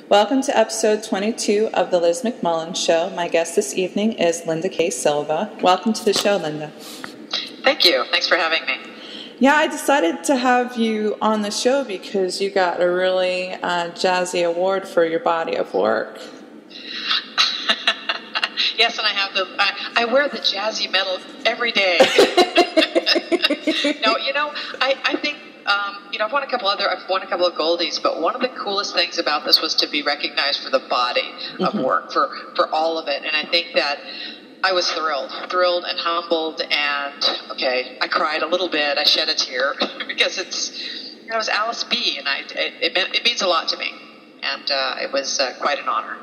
Welcome to episode 22 of the Liz McMullen Show. My guest this evening is Linda Kay Silva. Welcome to the show, Linda. Thank you. Thanks for having me. Yeah, I decided to have you on the show because you got a really jazzy award for your body of work. Yes, and I have I wear the jazzy medal every day. No, I think I've won a couple of goldies, but one of the coolest things about this was to be recognized for the body of work, for all of it, and I think that I was thrilled and humbled, and I cried a little bit. I shed a tear because it was Alice B, and it means a lot to me, and it was quite an honor.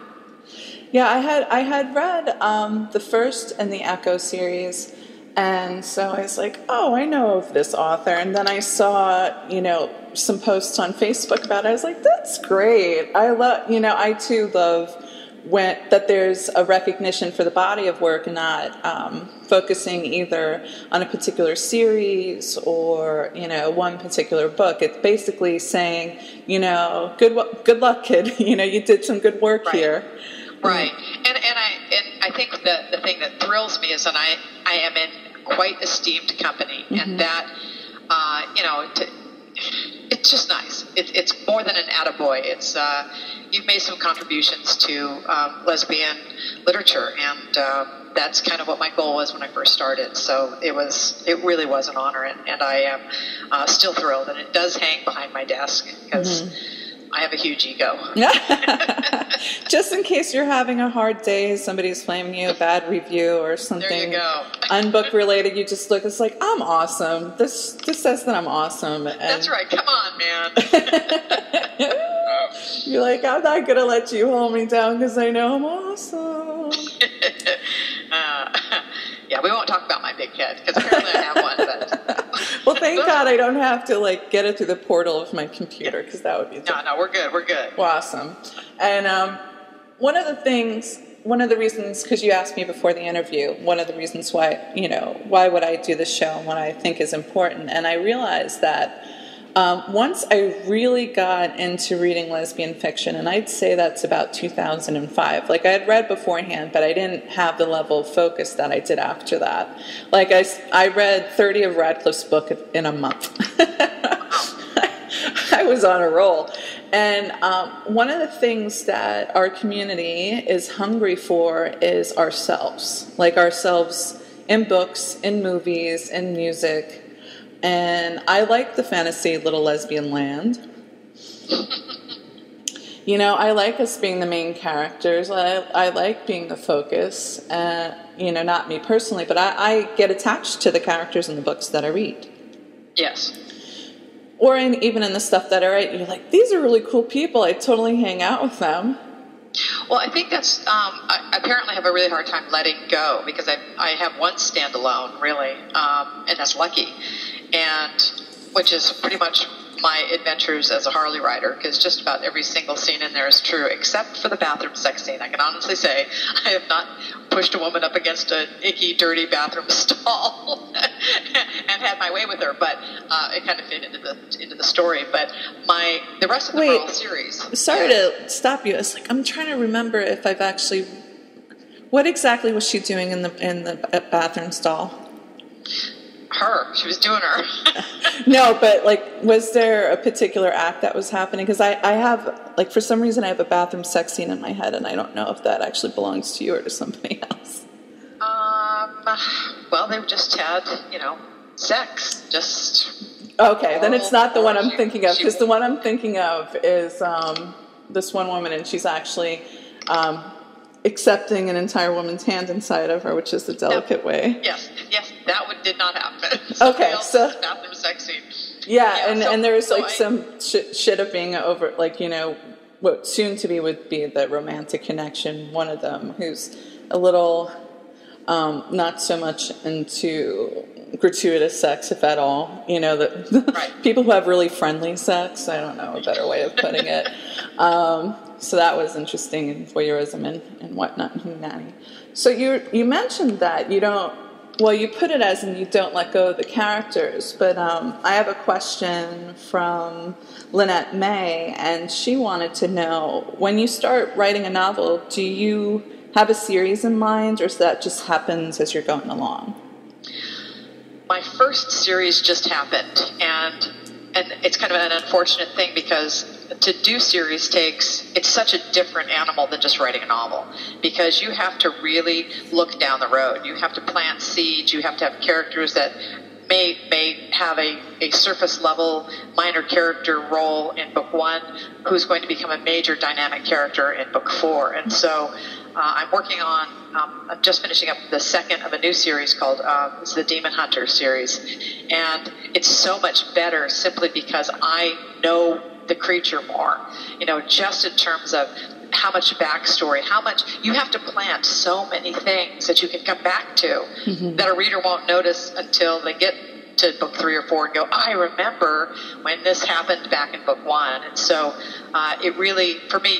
Yeah, I had read the first in the Echo series, and so I was like, oh, I know of this author, and then I saw some posts on Facebook about it. I was like, that's great. I too love that there's a recognition for the body of work, not focusing either on a particular series or one particular book. It's basically saying good luck, kid. You did some good work here. Right, and I think the thing that thrills me is that I am in quite esteemed company, and that it's just nice. It's more than an attaboy. It's you've made some contributions to lesbian literature, and that's kind of what my goal was when I first started. So it really was an honor, and I am still thrilled. And it does hang behind my desk because I have a huge ego. Just in case you're having a hard day, somebody's flaming you a bad review or something. There you go. Unbook related, you just look, it's like, I'm awesome. This says that I'm awesome. And that's right. Come on, man. You're like, I'm not going to let you hold me down because I know I'm awesome. Yeah, we won't talk about my big head because apparently I have one. But well, thank God I don't have to get it through the portal of my computer because that would be no, we're good. Awesome. And one of the reasons, because you asked me before the interview, one of the reasons why would I do the show and what I think is important, and I realized that once I really got into reading lesbian fiction, and I'd say that's about 2005. I had read beforehand, but I didn't have the level of focus that I did after that. I read 30 of Radcliffe's book in a month. I was on a roll. And one of the things that our community is hungry for is ourselves. Ourselves in books, in movies, in music. And I like the fantasy Little Lesbian Land. I like us being the main characters. I like being the focus. Not me personally, but I get attached to the characters in the books that I read. Yes. Or even in the stuff that I write, you're like, these are really cool people. I totally hang out with them. Well, I think that's, I apparently have a really hard time letting go because I have one standalone, really, and that's Lucky, which is pretty much my adventures as a Harley rider, because just about every single scene in there is true, except for the bathroom sex scene. I can honestly say I have not pushed a woman up against an icky, dirty bathroom stall and had my way with her, but it kind of fit into the story. But the rest of the HEELLLL series. Sorry to stop you. It's I'm trying to remember if I've actually. What exactly was she doing in the bathroom stall? She was doing her. No, but was there a particular act that was happening? Because I have, for some reason I have a bathroom sex scene in my head, and I don't know if that actually belongs to you or to somebody else. Well, they just had, sex. Just. Okay, then it's not the one I'm thinking of, because the one I'm thinking of is this one woman, and she's actually accepting an entire woman's hand inside of her, which is the delicate way. Yes, that one did not happen. Okay, so bathroom sex scene. Yeah, and there was some shit of being over, what soon to be would be the romantic connection. One of them who's a little not so much into gratuitous sex, if at all. Right. People who have really friendly sex. I don't know a better way of putting it. So that was interesting in voyeurism and whatnot. So you mentioned that you don't well, you put it as in you don't let go of the characters, but I have a question from Lynette May, and she wanted to know, when you start writing a novel, do you have a series in mind, or that just happens as you're going along? My first series just happened, and it's kind of an unfortunate thing because to do series it's such a different animal than just writing a novel, because you have to really look down the road. You have to plant seeds. You have to have characters that may have a surface level minor character role in book 1 who's going to become a major dynamic character in book 4. And so I'm working on, I'm just finishing up the second of a new series called it's the Demon Hunter series. And it's so much better simply because I know the creature more, just in terms of how much backstory, how much you have to plant so many things that you can come back to that a reader won't notice until they get to book 3 or 4 and go, I remember when this happened back in book 1. And so it really, for me,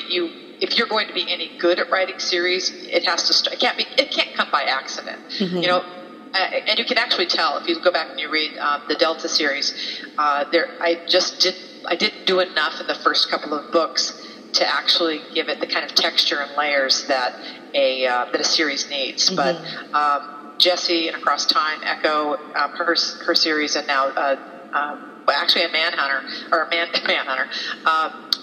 if you're going to be any good at writing series, it has to start. It can't come by accident. And you can actually tell if you go back and you read the Delta series. I didn't do enough in the first couple of books to actually give it the kind of texture and layers that a series needs. But Jessie and Across Time, Echo, her series, and now actually a Manhunter or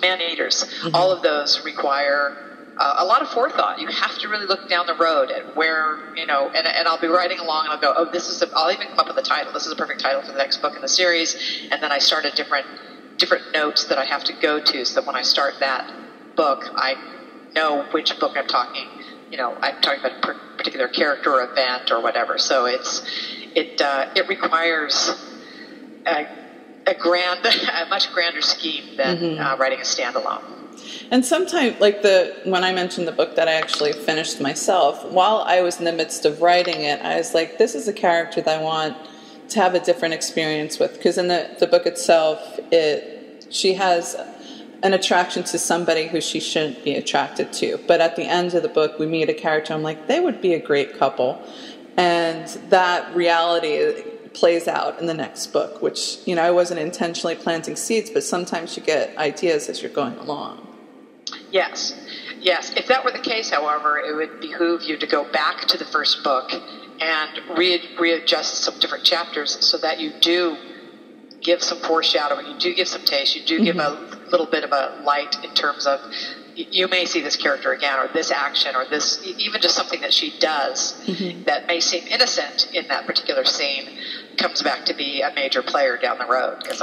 Man Eaters. All of those require a lot of forethought. You have to really look down the road at where, and I'll be writing along and I'll go, I'll even come up with a title. This is a perfect title for the next book in the series. And then I start a different notes that I have to go to, so that when I start that book, I know which book I'm talking. I'm talking about a particular character or event or whatever. So it requires a much grander scheme than writing a standalone. And sometimes, when I mentioned the book that I actually finished myself, while I was in the midst of writing it, I was like, this is a character that I want to have a different experience with, because in the book itself, she has an attraction to somebody who she shouldn't be attracted to. But at the end of the book, we meet a character, I'm like, they would be a great couple. And that reality plays out in the next book, which, I wasn't intentionally planting seeds, but sometimes you get ideas as you're going along. Yes. If that were the case, however, it would behoove you to go back to the first book and readjust some different chapters so that you do give some foreshadowing, you do give some taste, you do give a little bit of a light in terms of, you may see this character again, or this action, or this, even just something that she does that may seem innocent in that particular scene comes back to be a major player down the road. Because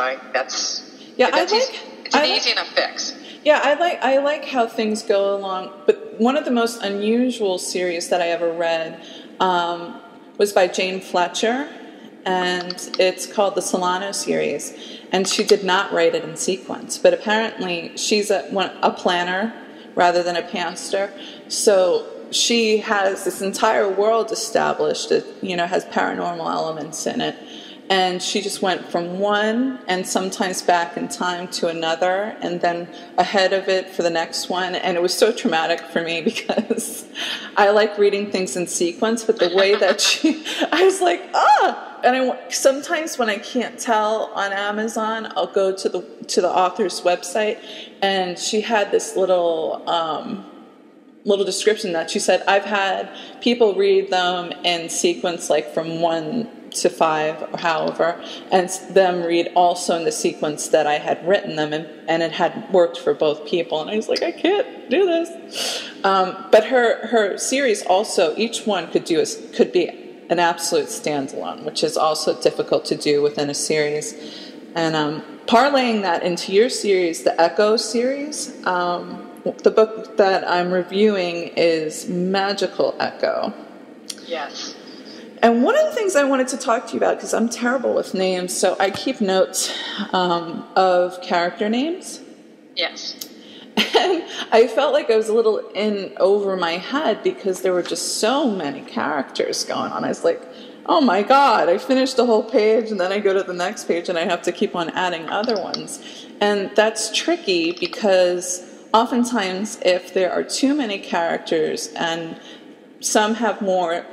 it's an easy enough fix. Yeah, I like how things go along. But one of the most unusual series that I ever read was by Jane Fletcher, and it's called the Solano Series. And she did not write it in sequence, but apparently she's a planner rather than a pantser. So she has this entire world established that, has paranormal elements in it. And she just went from one and sometimes back in time to another and then ahead of it for the next one. And it was so traumatic for me because I like reading things in sequence, but the way that I was like, And sometimes when I can't tell on Amazon, I'll go to the author's website, and she had this little description that she said, I've had people read them in sequence, from 1 to 5 or however, and them read also in the sequence that I had written them, and it had worked for both people. And I was like, I can't do this. But her series also, each one could be an absolute standalone, which is also difficult to do within a series. And parlaying that into your series, the Echo series, the book that I'm reviewing is Magical Echo. Yes. And one of the things I wanted to talk to you about, because I'm terrible with names, so I keep notes of character names. Yes. And I felt like I was a little in over my head because there were just so many characters going on. I was like, oh my God, I finished the whole page and then I go to the next page and I have to keep on adding other ones. And that's tricky because oftentimes if there are too many characters and some have more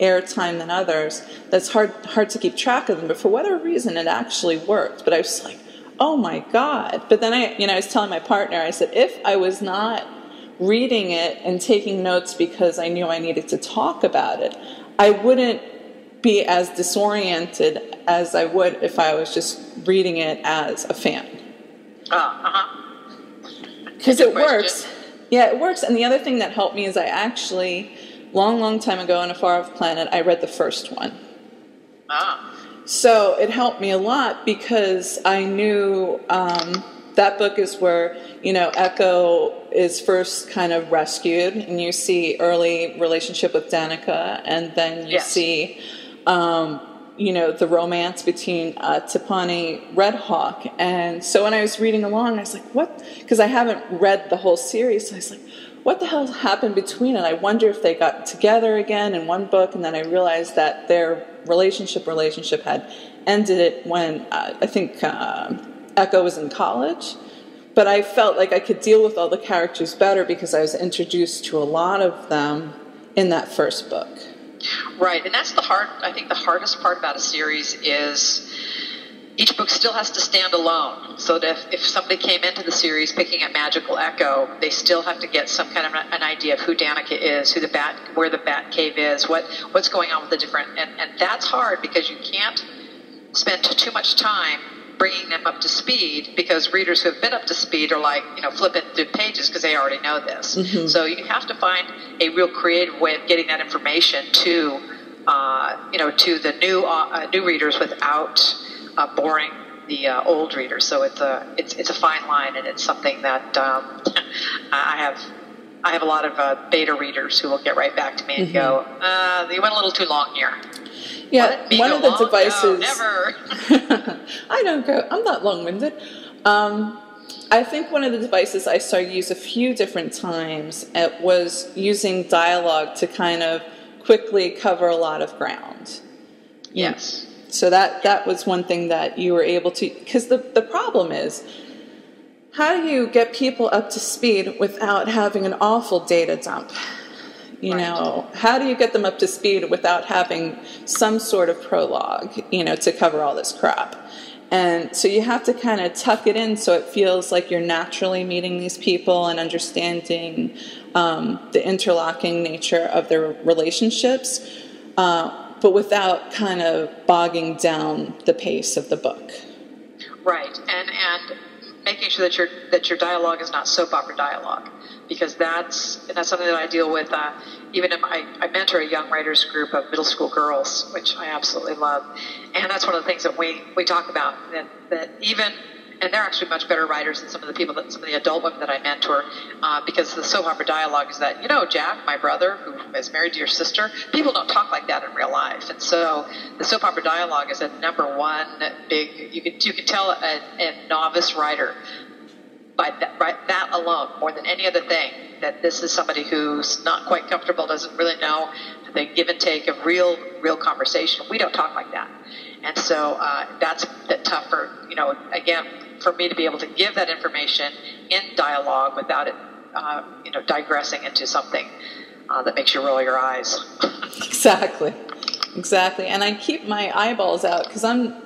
airtime than others, that's hard to keep track of them. But for whatever reason, it actually worked. But I was like, oh my God. But then I was telling my partner, I said, if I was not reading it and taking notes because I knew I needed to talk about it, I wouldn't be as disoriented as I would if I was just reading it as a fan. Because it works. Yeah, it works. And the other thing that helped me is I actually, long time ago on A Far Off Planet, I read the first one. So it helped me a lot because I knew that book is where, Echo is first kind of rescued, and you see early relationship with Danica, and then you see, the romance between Tipani Redhawk. And so when I was reading along, I was like, what? Because I haven't read the whole series, so I was like, what the hell happened between it? I wonder if they got together again in one book, and then I realized that their relationship had ended it when I think Echo was in college. But I felt like I could deal with all the characters better because I was introduced to a lot of them in that first book. Right, and that's I think the hardest part about a series is each book still has to stand alone. So that if somebody came into the series picking at Magical Echo, they still have to get some kind of an idea of who Danica is, where the Bat Cave is, what's going on with the different, and that's hard because you can't spend too much time bringing them up to speed, because readers who have been up to speed are like, flipping through pages because they already know this. Mm-hmm. So you have to find a real creative way of getting that information to the new readers without boring the old readers. So it's a fine line, and it's something that I have a lot of beta readers who will get right back to me and go, you went a little too long here. Yeah, one of the devices. No, never. I'm not long-winded. I think one of the devices I saw used a few different times was using dialogue to kind of quickly cover a lot of ground. Yes. So that was one thing that you were able to, because the problem is, how do you get people up to speed without having an awful data dump? How do you get them up to speed without having some sort of prologue, to cover all this crap? And so you have to kind of tuck it in so it feels like you're naturally meeting these people and understanding the interlocking nature of their relationships, but without kind of bogging down the pace of the book. Right, and making sure that your dialogue is not soap opera dialogue, because that's something that I deal with. Even I mentor a young writers group of middle school girls, which I absolutely love, and that's one of the things that we talk about. That even, and they're actually much better writers than some of the adult women that I mentor, because the soap opera dialogue is that, Jack, my brother, who is married to your sister, people don't talk like that in real life, and so the soap opera dialogue is a number one big. You could tell a novice writer by that alone, more than any other thing, that this is somebody who's not quite comfortable, doesn't really know the give and take of real conversation. We don't talk like that. And so that's tougher, again, for me to be able to give that information in dialogue without it, digressing into something that makes you roll your eyes. Exactly. And I keep my eyeballs out because I'm,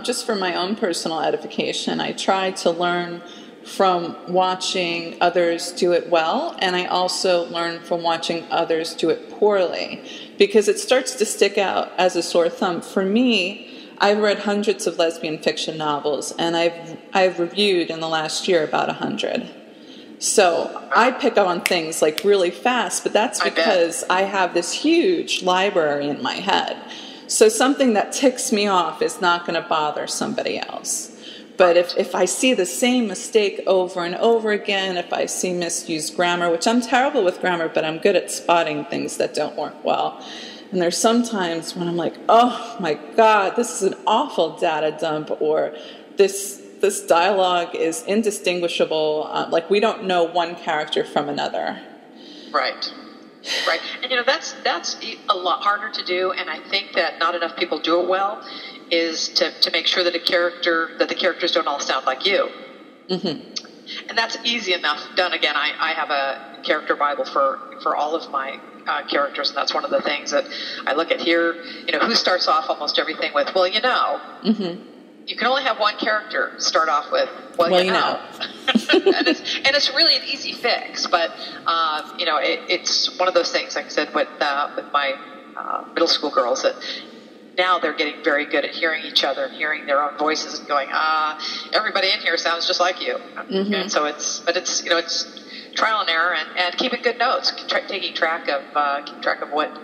just for my own personal edification, I try to learn from watching others do it well, and I also learn from watching others do it poorly, because it starts to stick out as a sore thumb. For me, I've read hundreds of lesbian fiction novels, and I've reviewed in the last year about 100. So I pick up on things like really fast, but that's because I have this huge library in my head. So something that ticks me off is not going to bother somebody else. But if I see the same mistake over and over again, if I see misused grammar, which I'm terrible with grammar, but I'm good at spotting things that don't work well. And there's some times when I'm like, oh my God, this is an awful data dump, or this dialogue is indistinguishable. Like we don't know one character from another. Right. And that's a lot harder to do, and I think that not enough people do it well, is to make sure that the characters don't all sound like you. Mm-hmm. And that's easy enough done. Again, I have a character Bible for all of my characters, and that's one of the things that I look at here. You know, who starts off almost everything with, well, you know. Mm-hmm. You can only have one character start off with, well, you know. and it's really an easy fix, but you know, it's one of those things, like I said, with my middle school girls, that now they're getting very good at hearing each other, hearing their own voices, and going, everybody in here sounds just like you. Mm-hmm. And so it's you know, it's trial and error, and keeping good notes, keeping track of what,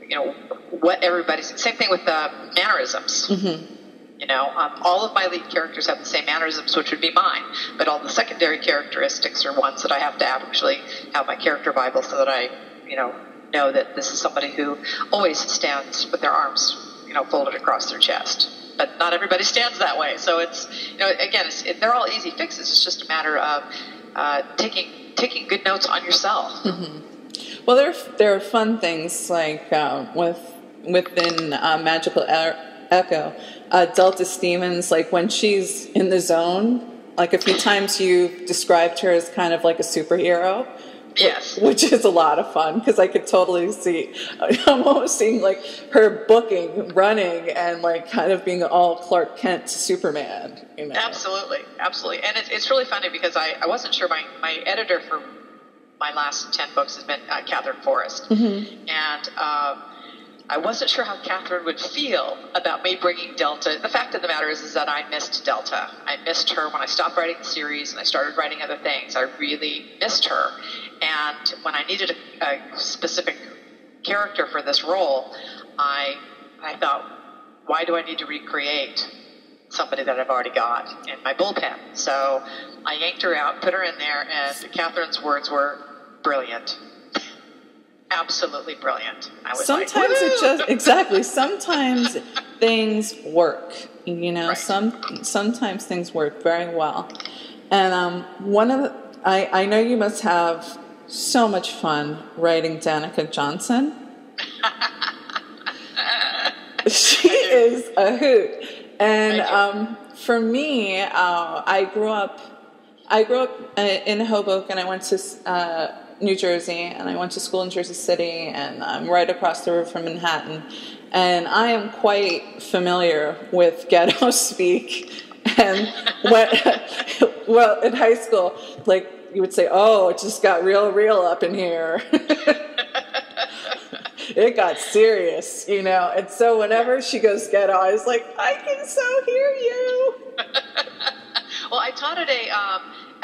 you know, what everybody's. Same thing with mannerisms. Mm-hmm. You know, all of my lead characters have the same mannerisms, which would be mine, but all the secondary characteristics are ones that I have to actually have my character Bible, so that I, you know that this is somebody who always stands with their arms, you know, folded across their chest. But not everybody stands that way. So it's, you know, again, they're all easy fixes. It's just a matter of taking good notes on yourself. Mm-hmm. Well, there are fun things like within Magical Echo, Delta Stevens, like when she's in the zone, like a few times you've described her as kind of like a superhero. Yes. Which is a lot of fun, because I could totally see, I'm almost seeing like her booking, running, and like kind of being all Clark Kent to Superman. You know? Absolutely. And it's really funny, because I wasn't sure, my editor for my last 10 books has been Catherine Forrest. Mm-hmm. And I wasn't sure how Catherine would feel about me bringing Delta. The fact of the matter is that I missed Delta. I missed her when I stopped writing the series and I started writing other things. I really missed her. And when I needed a specific character for this role, I thought, why do I need to recreate somebody that I've already got in my bullpen? So I yanked her out, put her in there, and Catherine's words were brilliant. Absolutely brilliant. I was sometimes like, it just exactly. Sometimes things work. You know, right. Sometimes things work very well. And one of I know you must have so much fun writing Danica Johnson. She is a hoot. And for me, I grew up in Hoboken. I went to New Jersey, and I went to school in Jersey City, and I'm right across the river from Manhattan, and I am quite familiar with ghetto speak. And well, in high school, like, you would say, oh, it just got real up in here. It got serious, you know. And so whenever she goes ghetto, I was like, I can so hear you. Well, I taught at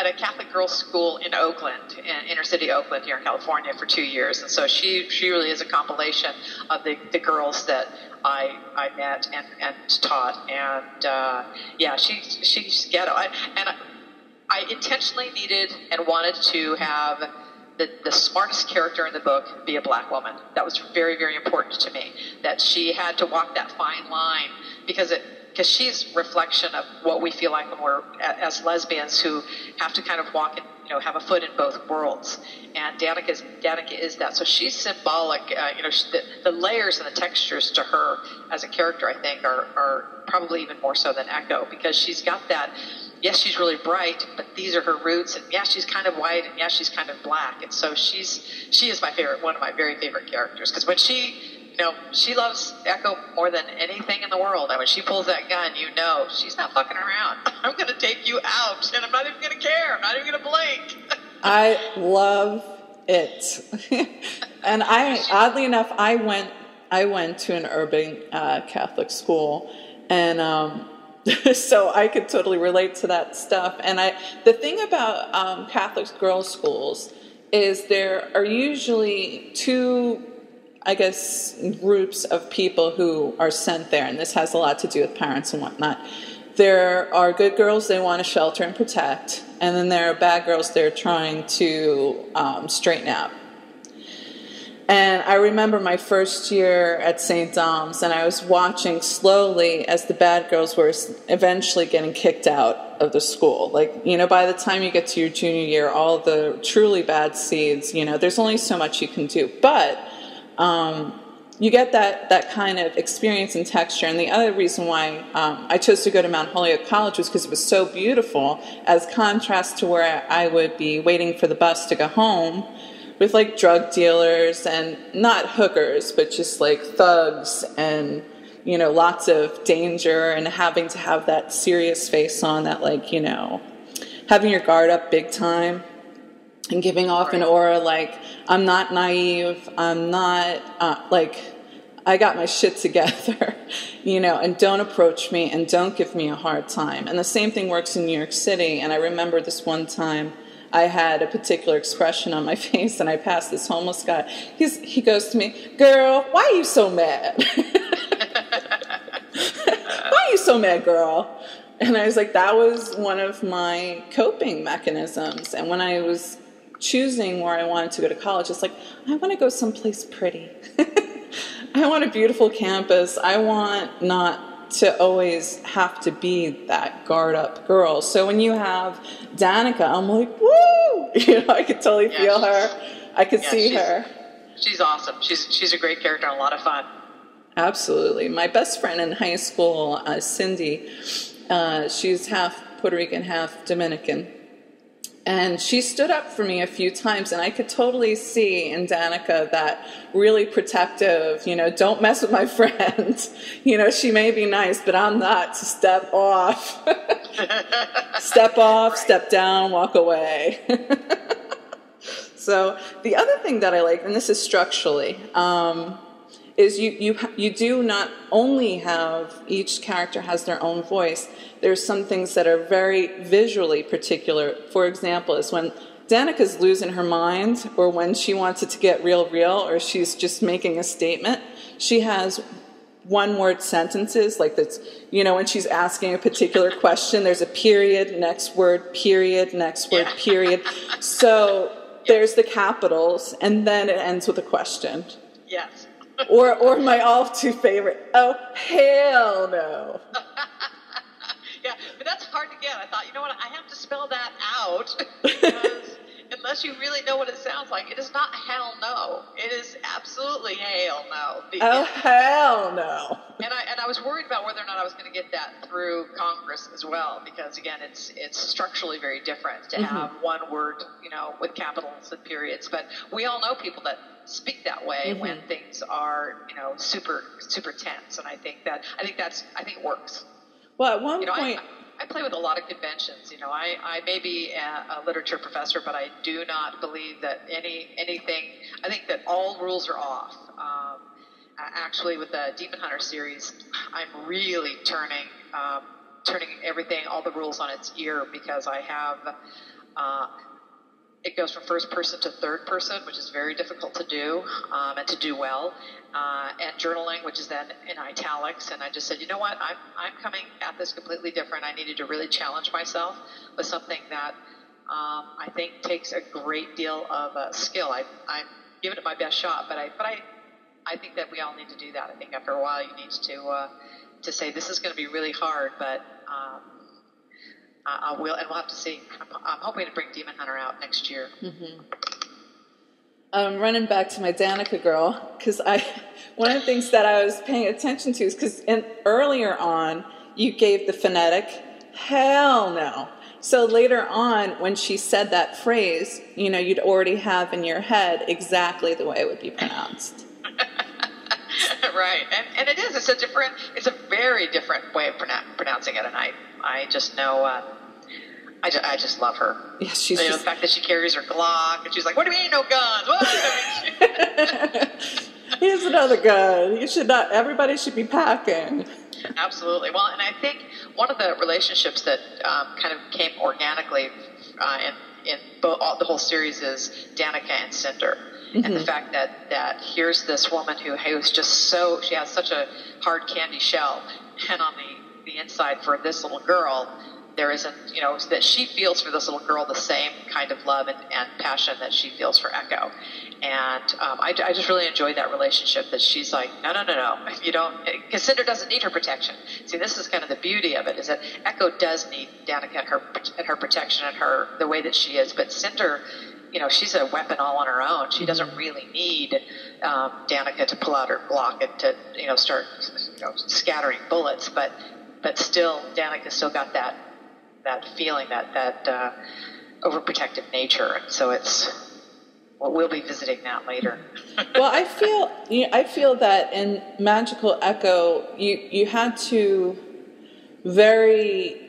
a Catholic girls' school in Oakland, in inner city Oakland here in California, for 2 years. And so she really is a compilation of the girls that I met and taught. And yeah, she's ghetto. I intentionally needed and wanted to have the smartest character in the book be a black woman. That was very, very important to me, that she had to walk that fine line, because she's a reflection of what we feel like when we're as lesbians, who have to kind of walk and, you know, have a foot in both worlds. And Danica is that. So she's symbolic. You know, the layers and the textures to her as a character, I think, are probably even more so than Echo, because she's got that. Yes, she's really bright, but these are her roots. And yeah, she's kind of white, and yeah, she's kind of black. And so she is my favorite, one of my very favorite characters, because when you know, she loves Echo more than anything in the world. And when she pulls that gun, you know, she's not fucking around. I'm going to take you out, and I'm not even going to care. I'm not even going to blink. I love it. And oddly enough, I went to an urban Catholic school, and so I could totally relate to that stuff. And the thing about Catholic girls' schools is there are usually two, I guess, groups of people who are sent there, and this has a lot to do with parents and whatnot. There are good girls they want to shelter and protect, and then there are bad girls they're trying to straighten out. And I remember my first year at St. Dom's, and I was watching slowly as the bad girls were eventually getting kicked out of the school. Like, you know, by the time you get to your junior year, all the truly bad seeds, you know, there's only so much you can do. But you get that kind of experience and texture. And the other reason why I chose to go to Mount Holyoke College was because it was so beautiful, as contrast to where I would be waiting for the bus to go home with like drug dealers, and not hookers, but just like thugs, and you know, lots of danger, and having to have that serious face on, that like, you know, having your guard up big time and giving off an aura like, I'm not naive, I'm not like, I got my shit together, you know, and don't approach me and don't give me a hard time. And the same thing works in New York City. And I remember this one time I had a particular expression on my face, and I passed this homeless guy. He goes to me, "Girl, why are you so mad? Why are you so mad, girl?" And I was like, that was one of my coping mechanisms. And when I was choosing where I wanted to go to college, it's like, I want to go someplace pretty. I want a beautiful campus. I want not to always have to be that guard up girl. So when you have Danica, I'm like, woo! You know, I could totally feel her. I could see her. She's awesome. She's a great character and a lot of fun. Absolutely. My best friend in high school, Cindy, she's half Puerto Rican, half Dominican. And she stood up for me a few times, and I could totally see in Danica that really protective, you know, don't mess with my friend. You know, she may be nice, but I'm not, to step off. Step off, step down, walk away. So the other thing that I like, and this is structurally, is you do not only have, each character has their own voice. There's some things that are very visually particular. For example, is when Danica's losing her mind, or when she wants it to get real, or she's just making a statement, she has one-word sentences, like that's, you know, when she's asking a particular question, there's a period, next word, period, next word, period. So there's the capitals, and then it ends with a question. Yes. Or my all too favorite, oh, hell no. Yeah, but that's hard to get. I thought, you know what, I have to spell that out, because unless you really know what it sounds like, it is not hell no. It is absolutely hell no. Oh, hell no. And I was worried about whether or not I was going to get that through Congress as well, because again, it's structurally very different to have one word, you know, with capitals and periods. But we all know people that speak that way when things are, you know, super tense, and I think it works. Well, at one point, I play with a lot of conventions. You know, I may be a literature professor, but I do not believe that anything. I think that all rules are off. Actually, with the Demon Hunter series, I'm really turning everything, all the rules on its ear, because I have. It goes from first person to third person, which is very difficult to do, and to do well. And journaling, which is then in italics. And I just said, you know what, I'm coming at this completely different. I needed to really challenge myself with something that I think takes a great deal of skill. I'm giving it my best shot, but I think that we all need to do that. I think after a while you need to say, this is going to be really hard, but we'll have to see. I'm hoping to bring Demon Hunter out next year. Running back to my Danica girl, because one of the things that I was paying attention to is because earlier on you gave the phonetic hell no. So later on, when she said that phrase, you know, you'd already have in your head exactly the way it would be pronounced. Right, and it is. It's a very different way of pronouncing it, and I just know. I just love her. Yes, she's the fact that she carries her Glock, and she's like, "What do you mean no guns? What?" Here's another gun. You should not. Everybody should be packing. Absolutely. Well, and I think one of the relationships that kind of came organically in the whole series is Danica and Cinder. And the fact that here's this woman who's just she has such a hard candy shell, and on the inside for this little girl, there isn't, you know, that she feels for this little girl the same kind of love and passion that she feels for Echo. And I just really enjoyed that relationship, that she's like, no, you don't, because Cinder doesn't need her protection. See, this is kind of the beauty of it, is that Echo does need Danica and her protection and the way that she is, but Cinder she's a weapon all on her own. She doesn't really need Danica to pull out her Glock and to, start scattering bullets. But still, Danica's still got that feeling, that overprotective nature. So we'll be visiting that later. Well, I feel that in Magical Echo, you had to very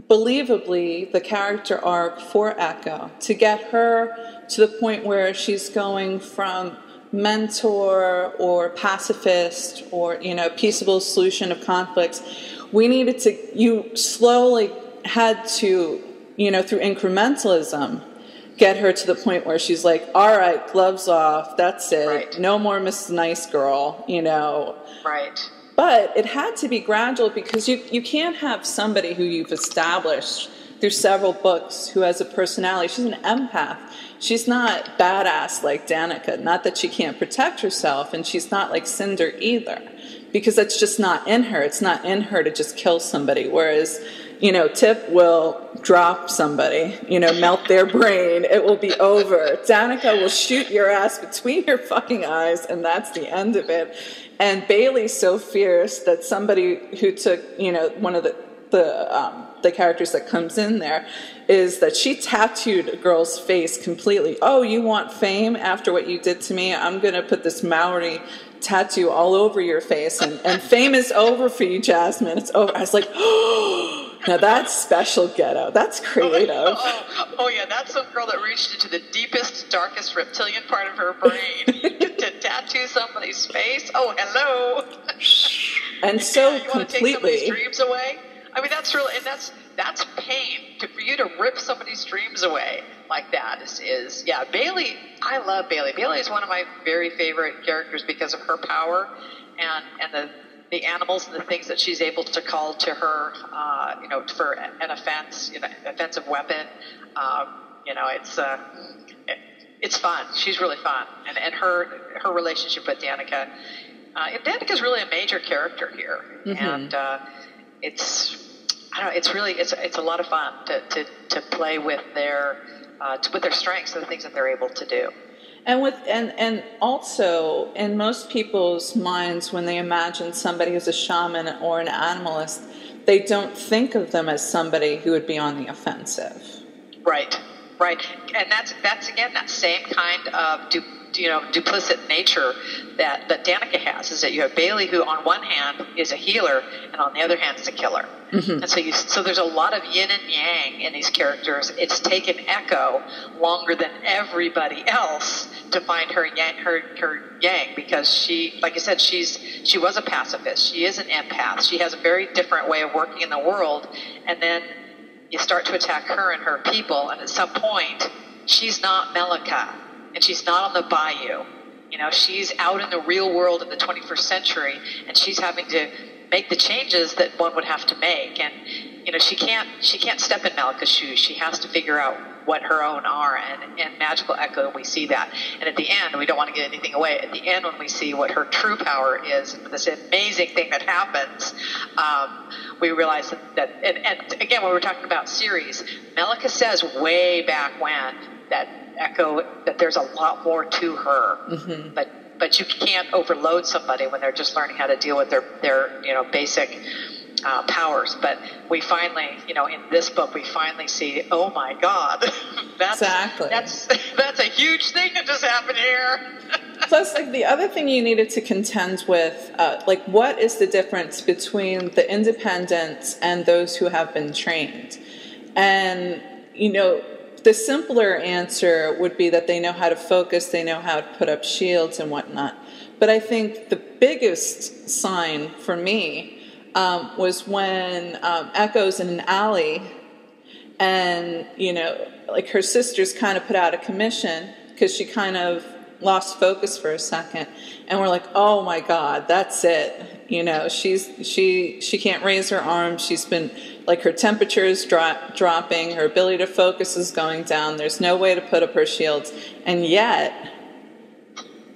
believably the character arc for Echo to get her to the point where she's going from mentor or pacifist or peaceable solution of conflicts. You slowly had to through incrementalism get her to the point where she's like, all right, gloves off, that's it, right. No more Mrs. Nice Girl, Right. But it had to be gradual because you can't have somebody who you've established through several books who has a personality. She's an empath. She's not badass like Danica. Not that she can't protect herself, and she's not like Cinder either, because that's just not in her. It's not in her to just kill somebody, whereas Tip will drop somebody, melt their brain. It will be over. Danica will shoot your ass between your fucking eyes, and that's the end of it. And Bailey's so fierce that somebody who took, one of the characters that comes in there is that she tattooed a girl's face completely. Oh, you want fame after what you did to me? I'm going to put this Maori tattoo all over your face, and fame is over for you, Jasmine. It's over. I was like, oh. Now that's special ghetto. That's creative. Oh yeah, that's some girl that reached into the deepest, darkest reptilian part of her brain to tattoo somebody's face. Oh, hello. And so you completely. Want to take somebody's dreams away? I mean, that's real, and that's pain. For you to rip somebody's dreams away like that is Bailey. I love Bailey. Bailey is one of my very favorite characters because of her power and the animals and the things that she's able to call to her, for an offensive weapon. It's fun. She's really fun, and her relationship with Danica. Danica's really a major character here, and it's a lot of fun to play with their strengths and the things that they're able to do. And also, in most people's minds, when they imagine somebody who's a shaman or an animalist, they don't think of them as somebody who would be on the offensive. Right. And that's again, that same kind of duplicit nature that Danica has, is that you have Bailey, who on one hand is a healer and on the other hand is a killer. Mm-hmm. And so there's a lot of yin and yang in these characters. It's taken Echo longer than everybody else to find her yang, because she, like I said, she was a pacifist. She is an empath. She has a very different way of working in the world, and then you start to attack her and her people, and at some point she's not Melika. And she's not on the bayou. She's out in the real world in the 21st century, and she's having to make the changes that one would have to make. And, she can't step in Melika's shoes. She has to figure out what her own are. And in Magical Echo, we see that. And at the end, we don't want to give anything away. At the end, when we see what her true power is, this amazing thing that happens, we realize that and again, when we're talking about series, Melika says way back when that Echo, that there's a lot more to her, mm-hmm. but you can't overload somebody when they're just learning how to deal with their basic powers. But we finally, in this book, we finally see, oh my God, that's a huge thing that just happened here. Plus, the other thing you needed to contend with, what is the difference between the independents and those who have been trained? And, the simpler answer would be that they know how to focus, they know how to put up shields and whatnot. But I think the biggest sign for me was when Echo's in an alley and, her sisters kind of put out a commission because she kind of lost focus for a second. And we're like, oh my God, that's it. She can't raise her arms. She's been, her temperature is dropping. Her ability to focus is going down. There's no way to put up her shields. And yet,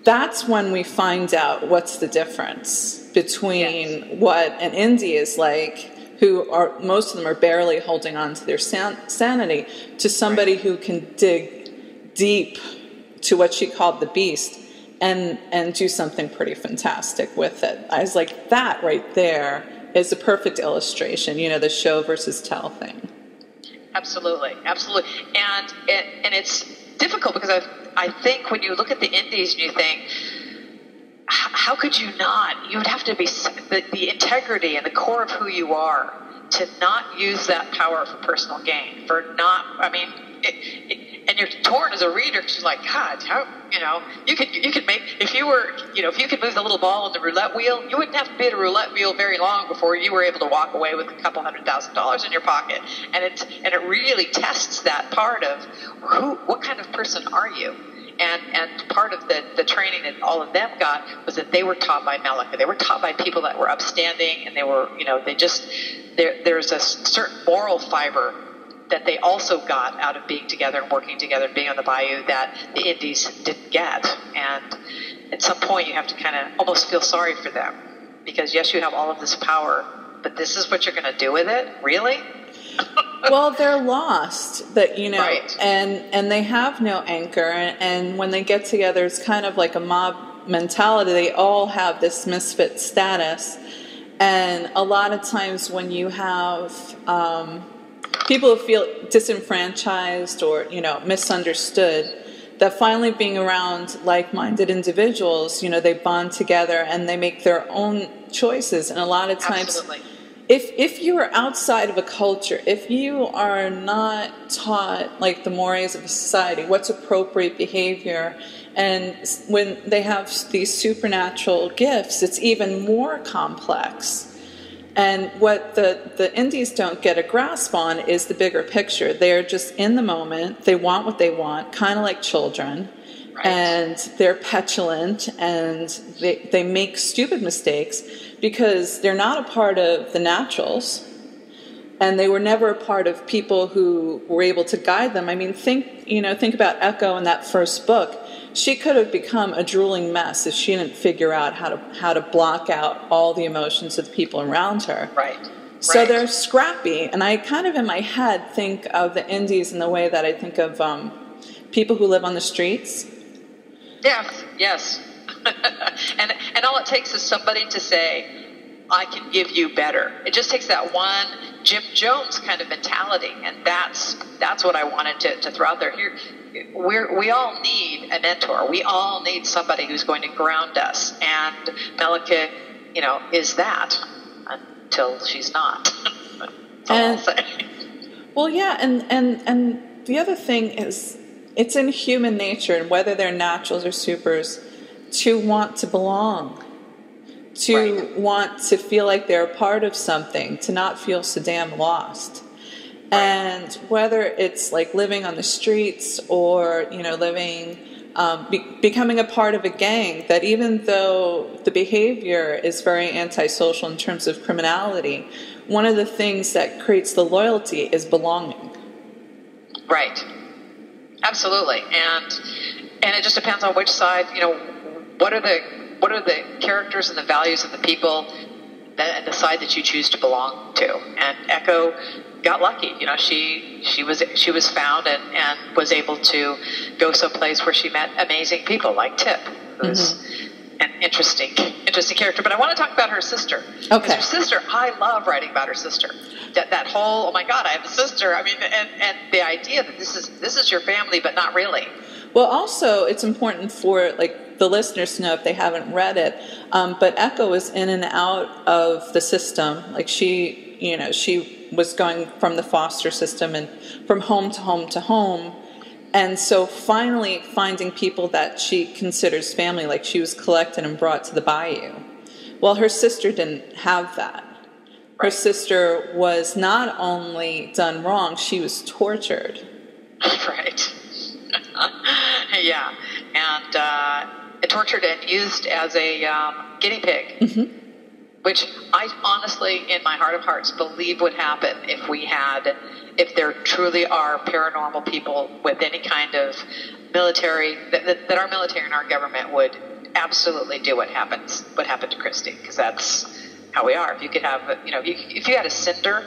that's when we find out what's the difference between what an indie is like, most of them are barely holding on to their sanity, to somebody who can dig deep to what she called the beast and do something pretty fantastic with it. I was like, that right there is a perfect illustration, you know, the show versus tell thing. Absolutely, absolutely. And it's difficult because I think when you look at the indies and you think, how could you not? You would have to be the integrity and the core of who you are to not use that power for personal gain. For not, I mean, and you're torn as a reader because you're like, God, how, you know, you could make, if you were, you know, if you could move the little ball on the roulette wheel, you wouldn't have to be at a roulette wheel very long before you were able to walk away with a couple $100,000 in your pocket. And it really tests that part of what kind of person are you? And part of the training that all of them got was that they were taught by Melika. They were taught by people that were upstanding, and they were, you know, they just, there's a certain moral fiber that they also got out of being together and working together and being on the bayou that the indies didn't get. And at some point you have to kind of almost feel sorry for them because, yes, you have all of this power, but this is what you're going to do with it? Really? Well, they're lost, that, you know, right. and they have no anchor, and when they get together, it's kind of like a mob mentality. They all have this misfit status, and a lot of times when you have people who feel disenfranchised or, you know, misunderstood, that finally being around like-minded individuals, you know, they bond together and they make their own choices, and a lot of times... Absolutely. If you are outside of a culture, if you are not taught like the mores of a society, what's appropriate behavior, and when they have these supernatural gifts, it's even more complex. And what the indies don't get a grasp on is the bigger picture. They're just in the moment. They want what they want, kind of like children. Right. And they're petulant, and they make stupid mistakes because they're not a part of the naturals, and they were never a part of people who were able to guide them. I mean, think about Echo in that first book. She could have become a drooling mess if she didn't figure out how to block out all the emotions of the people around her. Right. So they're scrappy, and I kind of in my head think of the indies in the way that I think of people who live on the streets. Yes. and all it takes is somebody to say, I can give you better. It just takes that one Jim Jones kind of mentality, and that's what I wanted to throw out there. Here, we all need a mentor. We all need somebody who's going to ground us, and Melika, you know, is that until she's not. That's all I'll say. Well, yeah, and the other thing is, it's in human nature, and whether they're naturals or supers, to want to belong, to want to feel like they're a part of something, to not feel so damn lost. Right. And whether it's like living on the streets or, you know, becoming a part of a gang, that even though the behavior is very antisocial in terms of criminality, one of the things that creates the loyalty is belonging. Right. Absolutely. And it just depends on which side, you know, what are the characters and the values of the people and the side that you choose to belong to. And Echo got lucky. You know, she was found and was able to go someplace where she met amazing people like Tip, who's an interesting character. But I want to talk about her sister. Because her sister, I love writing about her sister. That whole, oh my God, I have a sister. I mean, and the idea that this is your family, but not really. Well, also, it's important for like the listeners to know if they haven't read it. But Echo was in and out of the system. Like she was going from the foster system and from home to home to home. And so finally finding people that she considers family, like she was collected and brought to the bayou. Well, her sister didn't have that. Her sister was not only done wrong, she was tortured. Right. Yeah. And tortured and used as a guinea pig. Which I honestly, in my heart of hearts, believe would happen if there truly are paranormal people with any kind of military, that our military and our government would absolutely do what happened to Christy, because that's how we are. If you could have, you know, if you had a cinder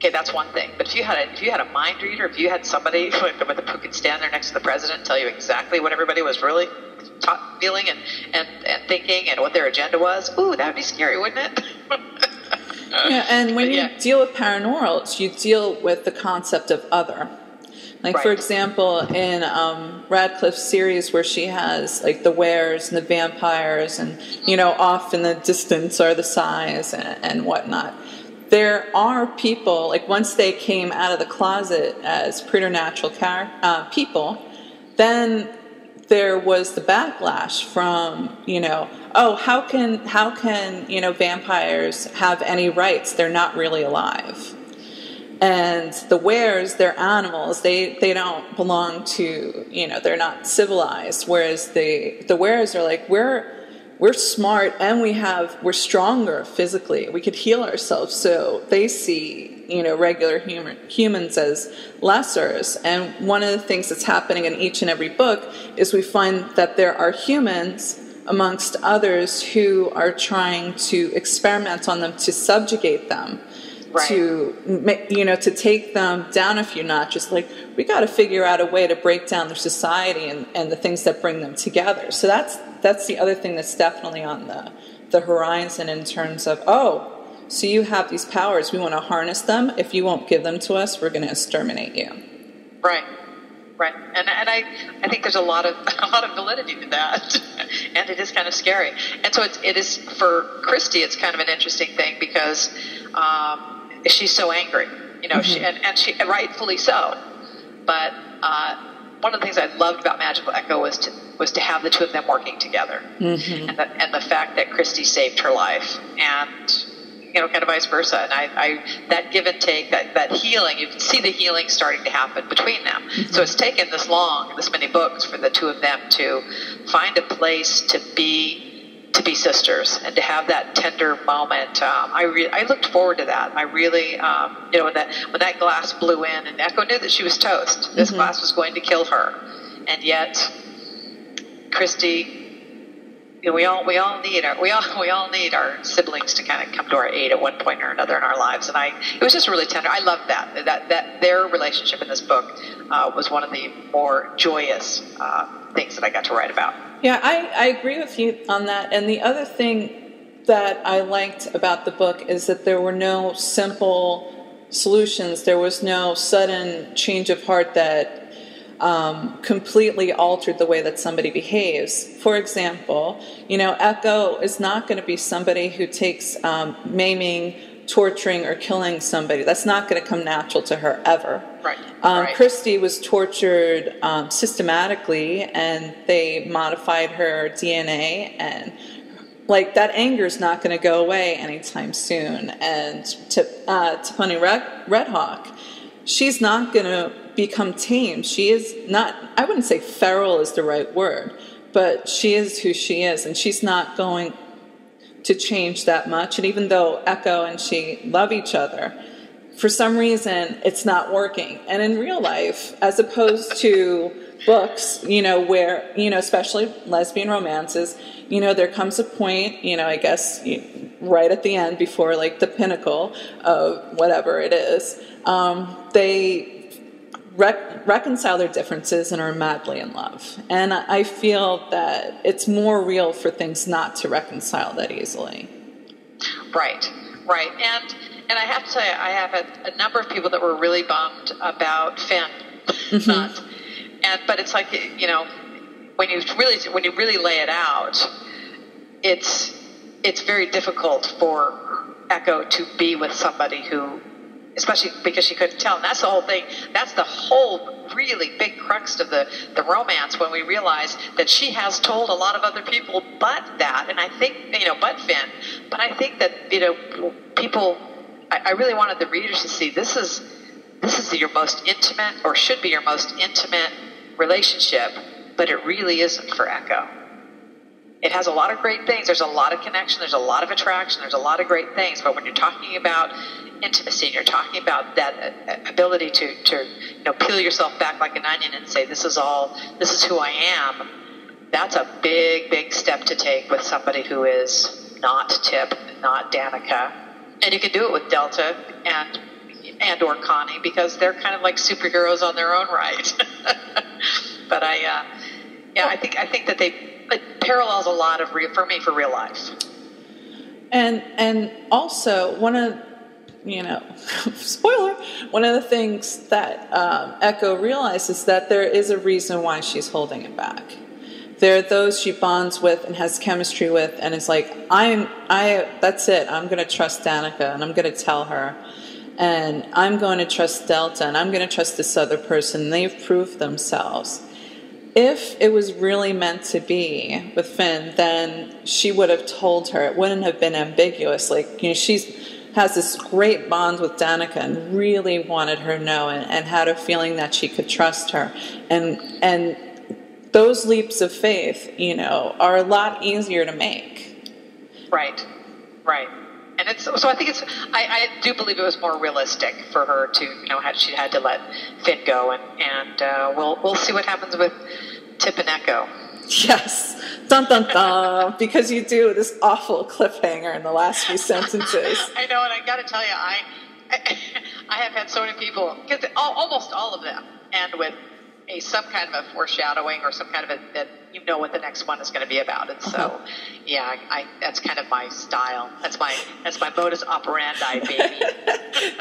okay, that's one thing. But if you had a mind reader, if you had somebody who could stand there next to the president and tell you exactly what everybody was really feeling and thinking and what their agenda was, ooh, that would be scary, wouldn't it? Yeah, and when you deal with paranormals, you deal with the concept of other. Like, for example, in Radcliffe's series where she has, like, the wares and the vampires and, you know, off in the distance are the sighs and whatnot. There are people, like, once they came out of the closet as preternatural people, then there was the backlash from, you know, oh, how can, you know, vampires have any rights? They're not really alive. And the wares, they're animals. They don't belong to, you know, they're not civilized. Whereas the wares are like, we're smart and we're stronger physically. We could heal ourselves. So they see, you know, regular humans as lessers. And one of the things that's happening in each and every book is we find that there are humans amongst others who are trying to experiment on them to subjugate them. Right. To, you know, to take them down a few notches. Like, we got to figure out a way to break down their society and the things that bring them together. So that's the other thing that's definitely on the horizon in terms of, oh, so you have these powers, we want to harness them. If you won't give them to us, we're going to exterminate you. Right. Right, and I think there's a lot of validity to that, and it is kind of scary. And so it is for Christy. It's kind of an interesting thing because she's so angry, you know, and she rightfully so. But one of the things I loved about Magical Echo was to have the two of them working together, and the fact that Christy saved her life, and you know, kind of vice versa. And I that give and take, that healing, you can see the healing starting to happen between them. So it's taken this many books for the two of them to find a place to be sisters and to have that tender moment. I looked forward to that. I really, you know, when that glass blew in and Echo knew that she was toast. This glass was going to kill her. And yet, Christy, you know, we all need our siblings to kind of come to our aid at one point or another in our lives, and it was just really tender. I loved that their relationship in this book was one of the more joyous things that I got to write about. Yeah, I agree with you on that. And the other thing that I liked about the book is that there were no simple solutions. There was no sudden change of heart that completely altered the way that somebody behaves. For example, you know, Echo is not going to be somebody who takes maiming, torturing, or killing somebody. That's not going to come natural to her ever. Right. Christy was tortured systematically, and they modified her DNA, and like that anger is not going to go away anytime soon. And Tiffany Redhawk, she's not going to become tame. She is not, I wouldn't say feral is the right word, but she is who she is, and she's not going to change that much. And even though Echo and she love each other, for some reason it's not working. And in real life, as opposed to books, you know, where, you know, especially lesbian romances, you know, there comes a point, you know, I guess right at the end before like the pinnacle of whatever it is, they reconcile their differences and are madly in love. And I feel that it's more real for things not to reconcile that easily. Right. And I have to tell you, I have a number of people that were really bummed about Finn. But it's like, you know, when you really lay it out, it's very difficult for Echo to be with somebody who, especially because she couldn't tell. And that's the whole thing. That's the whole really big crux of the romance, when we realize that she has told a lot of other people but that. And I think, you know, but Finn. But I think that, you know, people, I really wanted the readers to see this is your most intimate, or should be your most intimate relationship, but it really isn't for Echo. It has a lot of great things. There's a lot of connection. There's a lot of attraction. There's a lot of great things. But when you're talking about intimacy, and you're talking about that ability to you know, peel yourself back like an onion and say, this is who I am, that's a big step to take with somebody who is not Tip, not Danica. And you can do it with Delta, and and or Connie, because they're kind of like superheroes on their own right. But I think that it parallels a lot of for real life. And also spoiler, one of the things that Echo realizes that there is a reason why she's holding it back. There are those she bonds with and has chemistry with, and it's like, that's it. I'm going to trust Danica, and I'm going to tell her, and I'm going to trust Delta, and I'm going to trust this other person. They've proved themselves. If it was really meant to be with Finn, then she would have told her. It wouldn't have been ambiguous. Like, she's has this great bond with Danica and really wanted her to know, and had a feeling that she could trust her. And those leaps of faith, are a lot easier to make. Right. And so I think I do believe it was more realistic for her to, she had to let Finn go, and we'll see what happens with Tip and Echo. Yes. Dun, dun, dun. Because you do this awful cliffhanger in the last few sentences. I know, and I got to tell you, I have had so many people, because almost all of them end with some kind of a foreshadowing or some kind of that what the next one is going to be about. And so, that's kind of my style. That's my modus operandi, baby.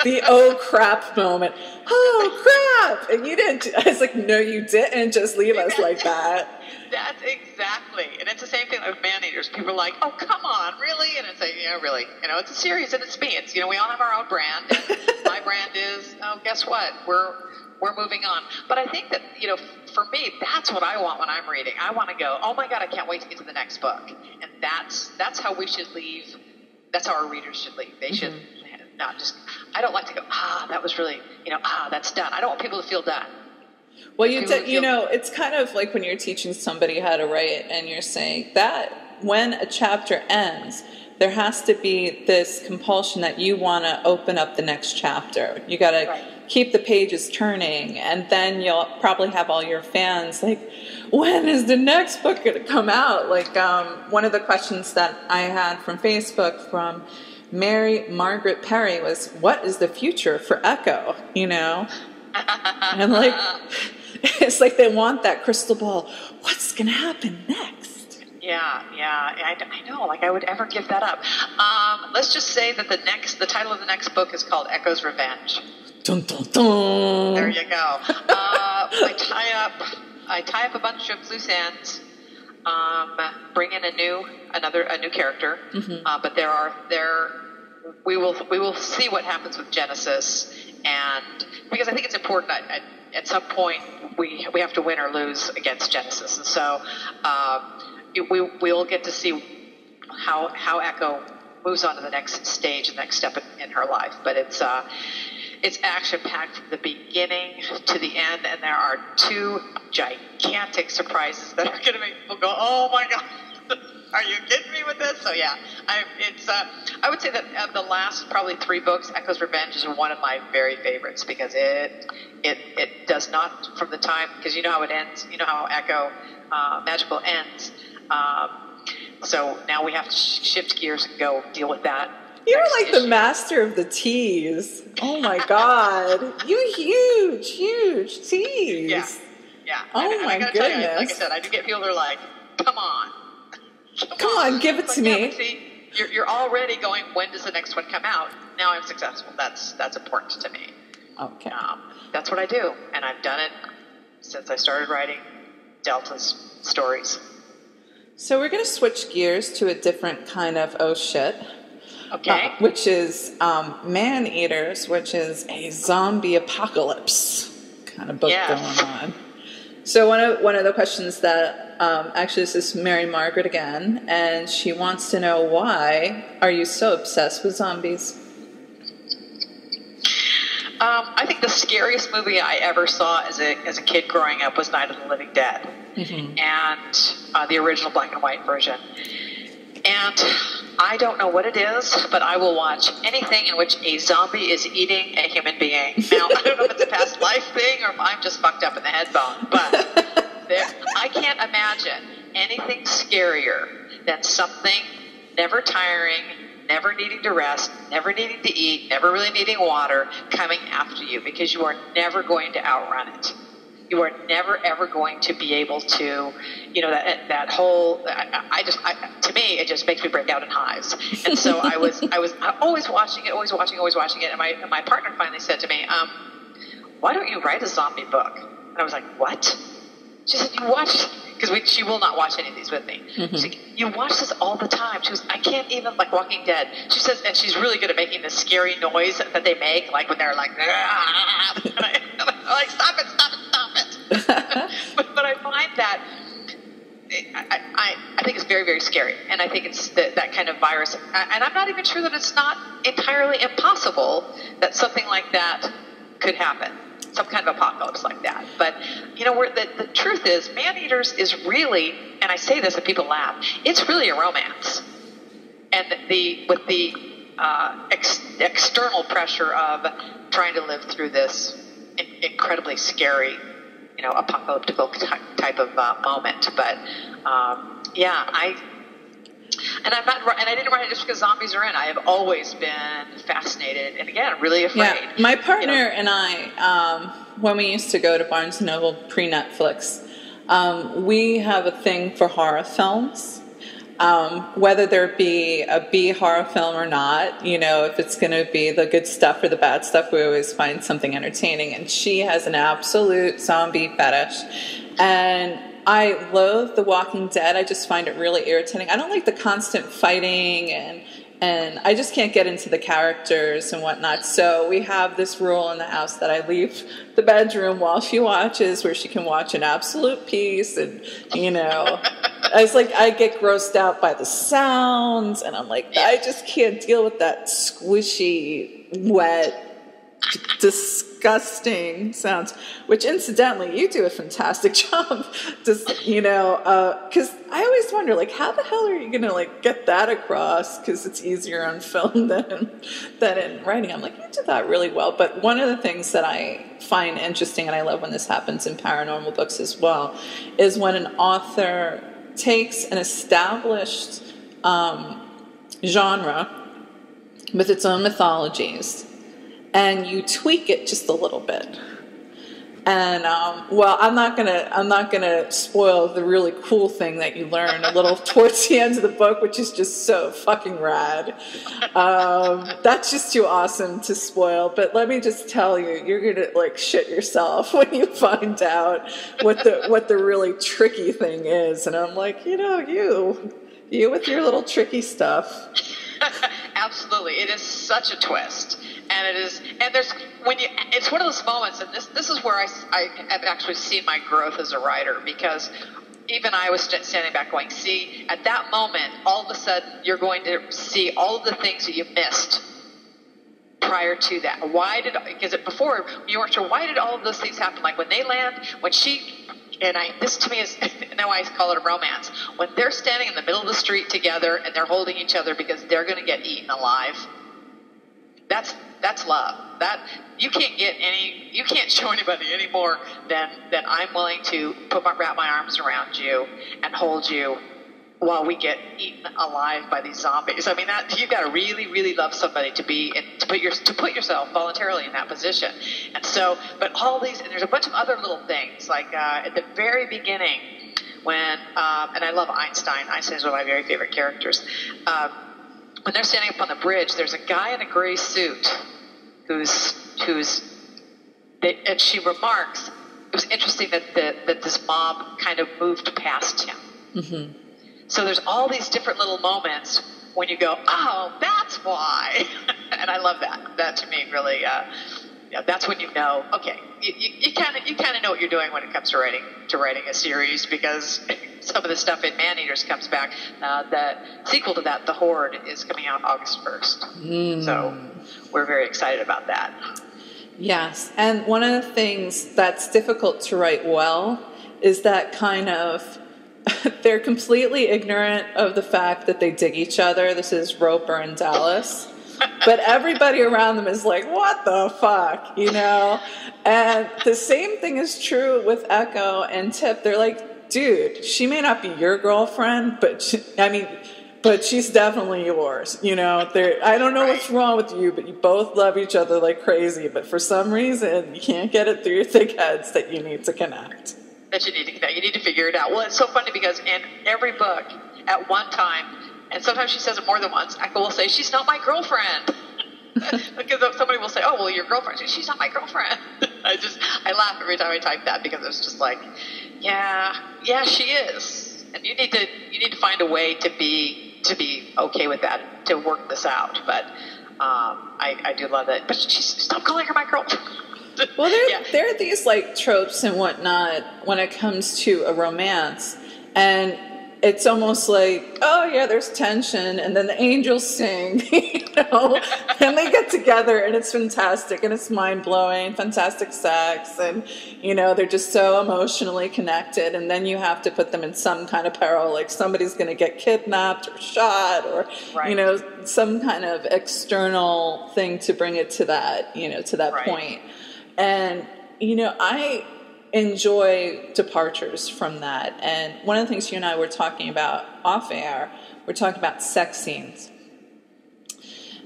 The oh crap moment. Oh crap! And you didn't. I was like, no, you didn't just leave us like that. That's exactly. And it's the same thing with Man-Eaters. People are like, oh, come on, really? And it's like, really. It's a series, and it's me. It's, we all have our own brand. And my brand is, guess what? We're moving on. But I think that, for me, that's what I want when I'm reading. I want to go, oh my God, I can't wait to get to the next book. And that's how we should leave. That's how our readers should leave. They should not just, I don't like to go, that was really, that's done. I don't want people to feel done. Well, it's kind of like when you're teaching somebody how to write, and you're saying that when a chapter ends, there has to be this compulsion that you want to open up the next chapter. You got to keep the pages turning, and then you'll probably have all your fans like, when is the next book going to come out? Like, one of the questions that I had from Facebook from Mary Margaret Perry was, what is the future for Echo? And like, it's like they want that crystal ball. What's going to happen next? Yeah, I know. Like, I would ever give that up. Let's just say that the title of the next book is called Echo's Revenge. Dun, dun, dun. There you go. I tie up a bunch of loose ends. Bring in a new character. Mm-hmm. But we will see what happens with Genesis. And because I think it's important, at some point we have to win or lose against Genesis, and so we'll get to see how Echo moves on to the next stage, the next step in her life. But it's action packed from the beginning to the end, and there are two gigantic surprises that are going to make people go, "Oh my God!" Are you kidding me with this? So yeah, I would say that of the last probably 3 books, Echo's Revenge is one of my very favorites, because it does not, from the time, because you know how it ends, you know how Echo Magical ends. So now we have to shift gears and go deal with that. You're like issue. The master of the tease. Oh my God, you huge tease. Yeah. Oh my goodness. You, like I said, I do get people that are like, come on. Come on, give it to me. Yeah, see, you're already going, when does the next one come out? Now I'm successful. That's important to me. Okay. That's what I do, and I've done it since I started writing Delta's stories. So we're going to switch gears to a different kind of oh shit. Okay. Which is Man-Eaters, which is a zombie apocalypse kind of book going on. So one of the questions that actually, this is Mary Margaret again, and she wants to know, why are you so obsessed with zombies? I think the scariest movie I ever saw as a kid growing up was Night of the Living Dead, and the original black and white version. And I don't know what it is, but I will watch anything in which a zombie is eating a human being. Now, I don't know if it's a past life thing or if I'm just fucked up in the head bone, but I can't imagine anything scarier than something never tiring, never needing to rest, never needing to eat, never really needing water, coming after you, because you are never going to outrun it. You are never, ever going to be able to, that whole, to me, it just makes me break out in hives. And so I was always watching it, and my partner finally said to me, why don't you write a zombie book? And I was like, what? She said, you watch, because she will not watch any of these with me. Mm-hmm. She said, you watch this all the time. She goes, I can't even, like Walking Dead. She says, and she's really good at making this scary noise that they make, like when they're like, I'm like, stop it. but I find that I think it's very, very scary. And I think it's that kind of virus. And I'm not even sure that it's not entirely impossible that something like that could happen. Some kind of apocalypse like that. But, the truth is, Man-Eaters is really, and I say this and people laugh, it's really a romance. And with the external pressure of trying to live through this incredibly scary, apocalyptic type of moment. But, and I didn't write it just because zombies are in. I have always been fascinated and, again, really afraid. Yeah, my partner and I, when we used to go to Barnes & Noble pre-Netflix, we have a thing for horror films. Whether there be a B horror film or not, if it's going to be the good stuff or the bad stuff, we always find something entertaining. And she has an absolute zombie fetish. And I loathe The Walking Dead. I just find it really irritating. I don't like the constant fighting, and I just can't get into the characters and whatnot. So we have this rule in the house that I leave the bedroom while she watches, where she can watch in absolute peace. And, I get grossed out by the sounds, and I'm like, I just can't deal with that squishy, wet, disgusting sounds, which incidentally you do a fantastic job, just because I always wonder, like, how the hell are you gonna get that across, because it's easier on film than in writing. I'm like, you did that really well. But one of the things that I find interesting, and I love when this happens in paranormal books as well, is when an author takes an established genre with its own mythologies, and you tweak it just a little bit. And I'm not gonna spoil the really cool thing that you learn a little towards the end of the book, which is just so fucking rad. That's just too awesome to spoil. But let me just tell you, you're gonna shit yourself when you find out what the really tricky thing is. And I'm like, you with your little tricky stuff. Absolutely, it is such a twist. And it's one of those moments, and this is where I have actually seen my growth as a writer, because even I was standing back going, see, at that moment, all of a sudden, you're going to see all of the things that you missed prior to that. Because before, you weren't sure, why did all of those things happen? Like when they land, this to me is, now I call it a romance, when they're standing in the middle of the street together and they're holding each other because they're going to get eaten alive. That's love. That you can't show anybody any more than I'm willing to wrap my arms around you and hold you while we get eaten alive by these zombies. I mean, that you've got to really, really love somebody to put yourself voluntarily in that position. And so, but all these, and there's a bunch of other little things, like at the very beginning when, and I love Einstein. Einstein is one of my very favorite characters. When they're standing up on the bridge, there's a guy in a gray suit and she remarks, it was interesting that this mob kind of moved past him. Mm-hmm. So there's all these different little moments when you go, oh, that's why. And I love that. That to me really, that's when you know, okay, you kind of know what you're doing when it comes to writing a series, because some of the stuff in Man-Eaters comes back. The sequel to that, The Horde, is coming out August 1st. So we're very excited about that. Yes, and one of the things that's difficult to write well is that kind of, they're completely ignorant of the fact that they dig each other. This is Roper and Dallas. But everybody around them is like, what the fuck, And the same thing is true with Echo and Tip. They're like, dude, she may not be your girlfriend, but But she's definitely yours. You know, I don't know what's wrong with you, but you both love each other like crazy. But for some reason, you can't get it through your thick heads that you need to connect. That you need to connect. You need to figure it out. Well, it's so funny because in every book, at one time, and sometimes she says it more than once, Echo will say, "She's not my girlfriend." Because somebody will say, "Oh, well, your girlfriend." She's not my girlfriend. I laugh every time I type that because it's just like, yeah, she is, and you need to find a way to be okay with that, to work this out. But I do love it. But stop calling her my girlfriend. Well, there are these like tropes and whatnot when it comes to a romance, and it's almost like, oh yeah, there's tension, and then the angels sing, you know, and they get together, and it's fantastic, and it's mind-blowing, fantastic sex, and, you know, they're just so emotionally connected, and then you have to put them in some kind of peril, like somebody's going to get kidnapped or shot, or, you know, some kind of external thing to bring it to that, you know, to that point. And, you know, I enjoy departures from that. And one of the things you and I were talking about off air, we're talking about sex scenes.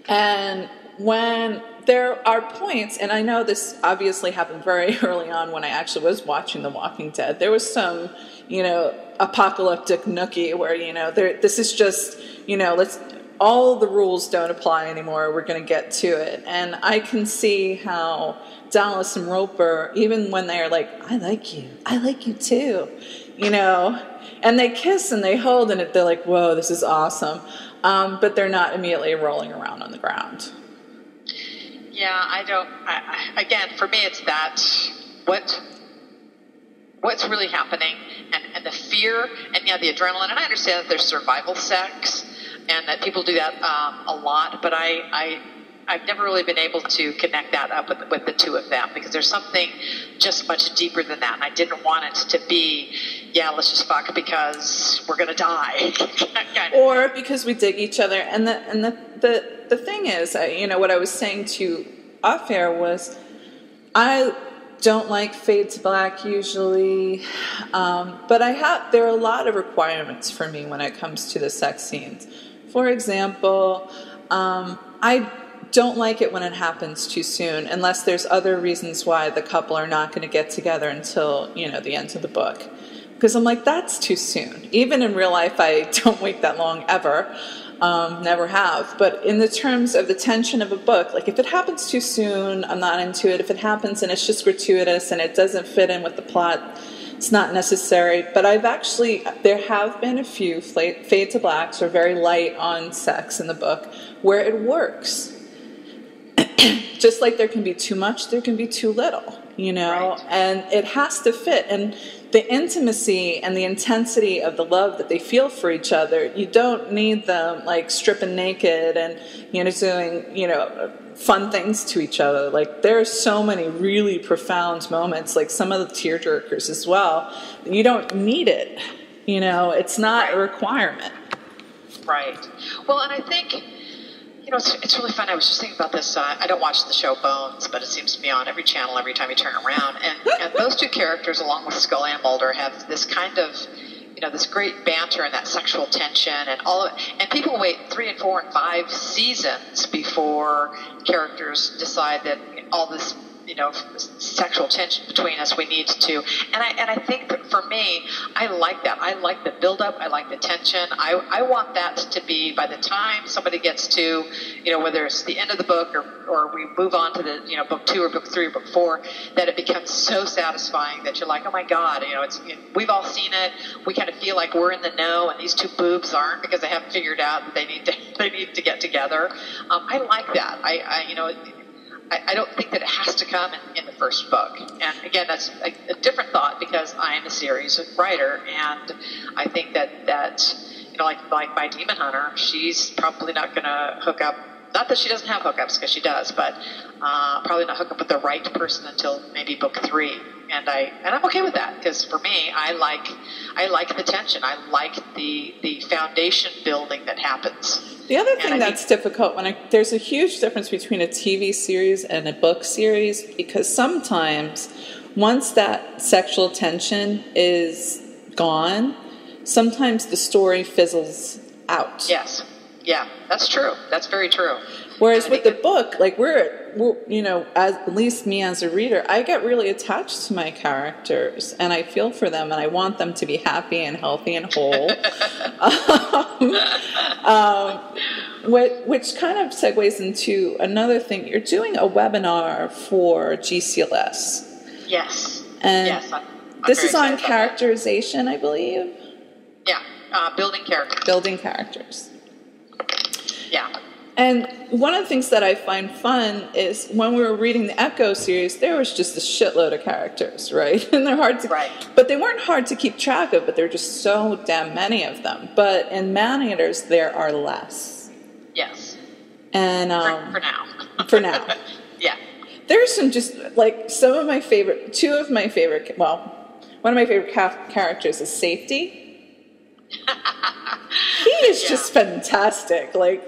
And when there are points, and I know this obviously happened very early on when I actually was watching The Walking Dead, there was some, you know, apocalyptic nookie where, you know, this is just, you know, all the rules don't apply anymore. We're going to get to it. And I can see how Dallas and Roper, even when they're like, I like you too, you know, and they kiss and they hold and they're like, whoa, this is awesome. But they're not immediately rolling around on the ground. Yeah, again, for me, it's that what's really happening and the fear and, yeah, the adrenaline. And I understand that there's survival sex and that people do that a lot, but I've never really been able to connect that up with the two of them, because there's something just much deeper than that. And I didn't want it to be, yeah, let's just fuck because we're going to die. Or because we dig each other. And the thing is, you know, what I was saying to off air was, I don't like fade to black usually, but there are a lot of requirements for me when it comes to the sex scenes. For example, I don't like it when it happens too soon, unless there's other reasons why the couple are not going to get together until, you know, the end of the book. Because I'm like, that's too soon. Even in real life, I don't wait that long ever. Never have. But in the terms of the tension of a book, like if it happens too soon, I'm not into it. If it happens and it's just gratuitous and it doesn't fit in with the plot, it's not necessary. But there have been a few fade to blacks or very light on sex in the book where it works. Just like there can be too much, there can be too little, you know, and it has to fit. And the intimacy and the intensity of the love that they feel for each other, you don't need them like stripping naked and, you know, doing, you know, fun things to each other. Like there are so many really profound moments, like some of the tearjerkers as well. You don't need it, you know, it's not a requirement. Right. Well, and I think, you know, it's really fun. I was just thinking about this. I don't watch the show Bones, but it seems to be on every channel every time you turn around. And those two characters, along with Scully and Mulder, have this kind of, you know, this great banter and that sexual tension and all of it. And people wait 3 and 4 and 5 seasons before characters decide that all this, you know, sexual tension between us, we need to. And I think that for me, I like that. I like the buildup. I like the tension. I want that to be, by the time somebody gets to, you know, whether it's the end of the book or we move on to the, you know, book 2 or book 3 or book 4, that it becomes so satisfying that you're like, oh my God, you know, we've all seen it. We kind of feel like we're in the know, and these two boobs aren't, because they haven't figured out that they need to get together. I like that. You know, I don't think that it has to come in the first book. And again, that's a different thought, because I am a series writer, and I think that you know, like my Demon Hunter, she's probably not going to hook up. Not that she doesn't have hookups, because she does, but probably not hook up with the right person until maybe book 3. And I'm okay with that, because for me, I like the tension. I like the foundation building that happens. The other thing that's difficult there's a huge difference between a TV series and a book series, because sometimes once that sexual tension is gone, sometimes the story fizzles out. Yes. Yeah, that's true. That's very true. Whereas with the book, like we're, you know, at least me as a reader, I get really attached to my characters and I feel for them and I want them to be happy and healthy and whole. Which kind of segues into another thing. You're doing a webinar for GCLS. Yes. And yes, I'm this is on excited about characterization, I believe. that. Yeah, building characters. Building characters. Yeah. And one of the things that I find fun is when we were reading the Echo series, there was just a shitload of characters, right? And they're hard to, but they weren't hard to keep track of, but there are just so damn many of them. But in Man-Eaters, there are less. Yes. And for now. For now. Yeah. There's some just, like, some of my favorite, two of my favorite, well, one of my favorite characters is Safety. He is just fantastic. Like,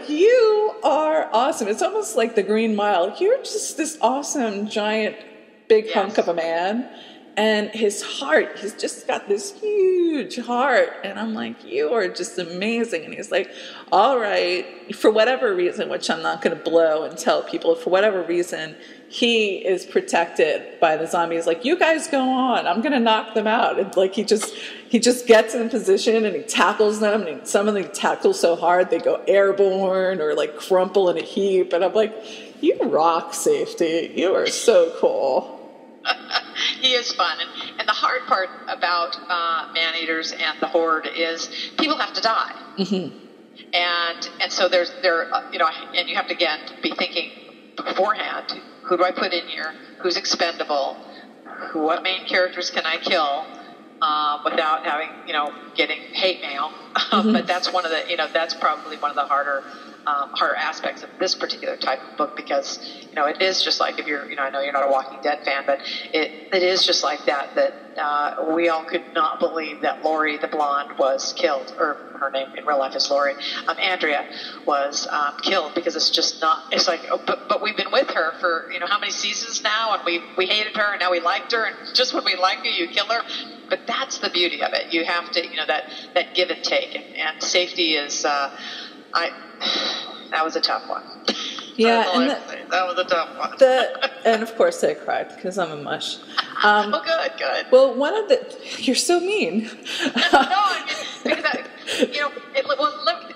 you are awesome. It's almost like the Green Mile. You're just this awesome, giant, big hunk of a man. And his heart, he's just got this huge heart. And I'm like, you are just amazing. And he's like, all right, for whatever reason, which I'm not going to blow and tell people, for whatever reason, he is protected by the zombies. Like, you guys go on. I'm going to knock them out. And like, he just gets in position and he tackles them. And some of them tackle so hard, they go airborne or like crumple in a heap. And I'm like, you rock, Safety. You are so cool. He is fun, and the hard part about Man-Eaters and the Horde is people have to die, and so there you know, and you have to again be thinking beforehand, who do I put in here, who's expendable, what main characters can I kill without having, you know, getting hate mail, but that's one of the, you know, that's probably one of the harder aspects of this particular type of book, because, you know, it is just like, if you're, you know, I know you're not a Walking Dead fan, but it is just like that we all could not believe that Lori the blonde was killed, or her name in real life is Lori, Andrea was killed, because it's just not, it's like, oh, but we've been with her for, you know, how many seasons now, and we hated her and now we liked her, and just when we like her you kill her. But that's the beauty of it. You have to, you know, that give and take, and Safety is that was a tough one. Yeah, and that was a tough one. And of course I cried because I'm a mush. Oh, good. Well, you're so mean. No, I mean, because you know,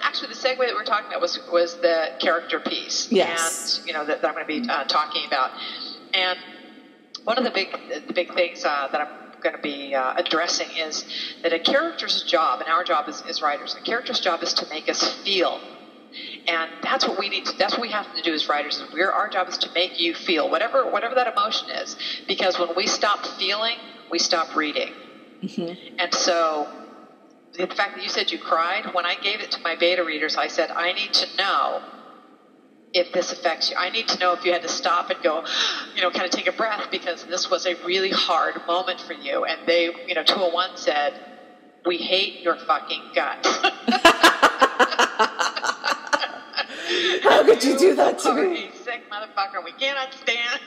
actually the segue that we're talking about was the character piece. Yes. And, you know, that I'm going to be talking about. And one of the big things that I'm going to be addressing is that a character's job, and our job as writers, a character's job is to make us feel. And that's what we need to, that's what we have to do as writers. Our job is to make you feel whatever that emotion is, because when we stop feeling, we stop reading. And so the fact that you said you cried, when I gave it to my beta readers, I said, I need to know if this affects you. I need to know if you had to stop and go, you know, kind of take a breath, because this was a really hard moment for you. And they, you know, 201 said, we hate your fucking guts. How could you do that to me? You sick motherfucker. We cannot stand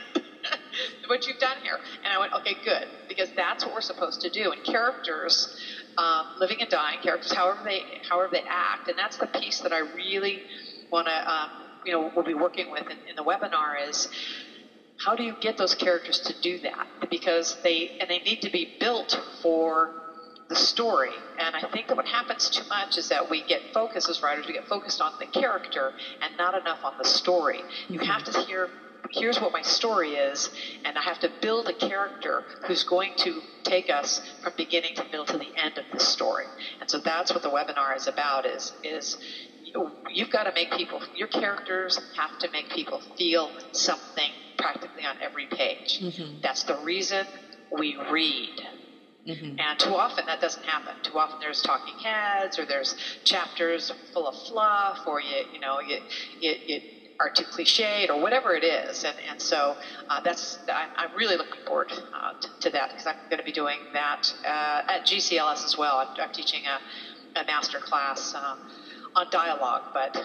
what you've done here. And I went, okay, good, because that's what we're supposed to do. And characters, living and dying characters, however they act, and that's the piece that I really want to, you know, we'll be working with in the webinar, is how do you get those characters to do that? Because they need to be built for the story. And I think that what happens too much is that we get focused as writers, we get focused on the character and not enough on the story. You have to here's what my story is, and I have to build a character who's going to take us from beginning to middle to the end of the story. And so that's what the webinar is about, is you've got to make people, your characters have to make people feel something practically on every page. That's the reason we read. And too often that doesn't happen. Too often there's talking heads, or there's chapters full of fluff, or you are too cliched, or whatever it is. And so I'm really looking forward to that, because I'm going to be doing that at GCLS as well. I'm teaching a master class on dialogue, but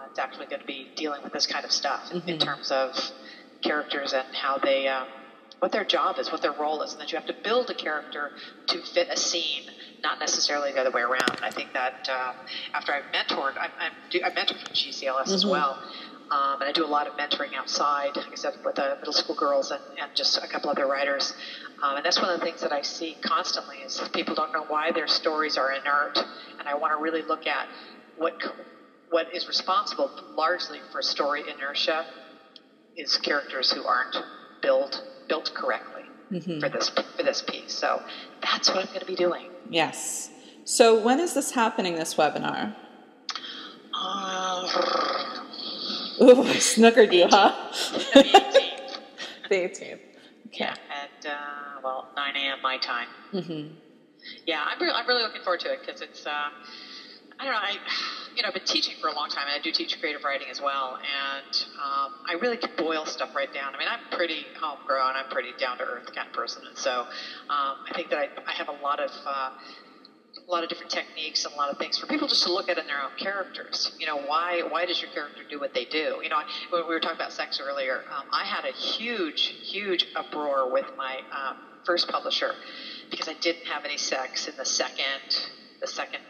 it's actually going to be dealing with this kind of stuff in terms of characters and how they what their job is, what their role is, and that you have to build a character to fit a scene not necessarily the other way around. I think that after I've mentored, I mentor from GCLS as well, and I do a lot of mentoring outside, like I said, with middle school girls and just a couple other writers. And that's one of the things that I see constantly is people don't know why their stories are inert, and I want to really look at what is responsible largely for story inertia is characters who aren't built correctly for this piece. So that's what I'm going to be doing. Yes. So when is this happening, this webinar? Ooh, I snookered you, huh? The 18th. The 18th. Okay. Yeah, at 9 a.m. my time. Yeah, I'm really looking forward to it because it's I don't know, I've been teaching for a long time, and I do teach creative writing as well, and I really can boil stuff right down. I mean, I'm pretty homegrown, I'm pretty down-to-earth kind of person, and so I think that I have a lot of different techniques and a lot of things for people just to look at in their own characters. Why does your character do what they do? When we were talking about sex earlier, I had a huge uproar with my first publisher because I didn't have any sex in the second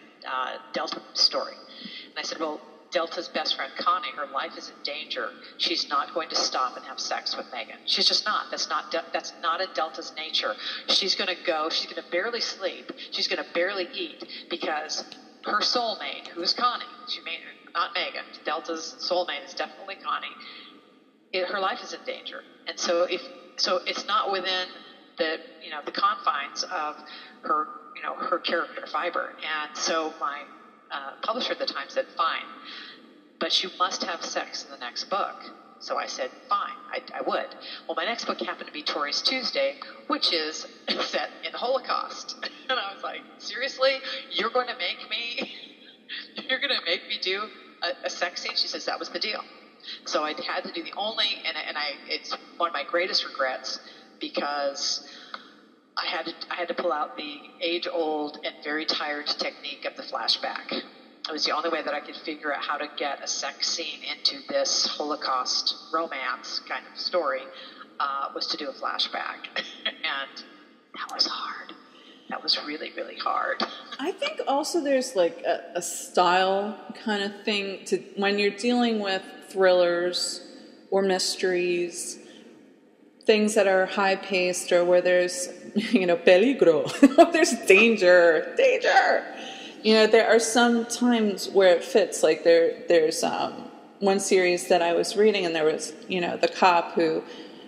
Delta story. And I said, well, Delta's best friend Connie, her life is in danger. She's not going to stop and have sex with Megan. She's just not. That's not in Delta's nature. She's going to go. She's going to barely sleep. She's going to barely eat because her soulmate, who's Connie, not Megan. Delta's soulmate is definitely Connie. Her life is in danger, and so it's not within the confines of her her character fiber. And so my publisher at the time said, fine, but you must have sex in the next book. So I said, fine, I would. Well, my next book happened to be Tori's Tuesday, which is set in the Holocaust. And I was like, seriously? You're going to make me do a sex scene? She says, that was the deal. So I had to do the only, and it's one of my greatest regrets because I had to pull out the age-old and very tired technique of the flashback. It was the only way that I could figure out how to get a sex scene into this Holocaust romance kind of story, was to do a flashback. And that was hard. That was really, really hard. I think also there's like a style kind of thing to when you're dealing with thrillers or mysteries, things that are high-paced or where there's, peligro, there's danger. There are some times where it fits. Like there's one series that I was reading, and there was, the cop who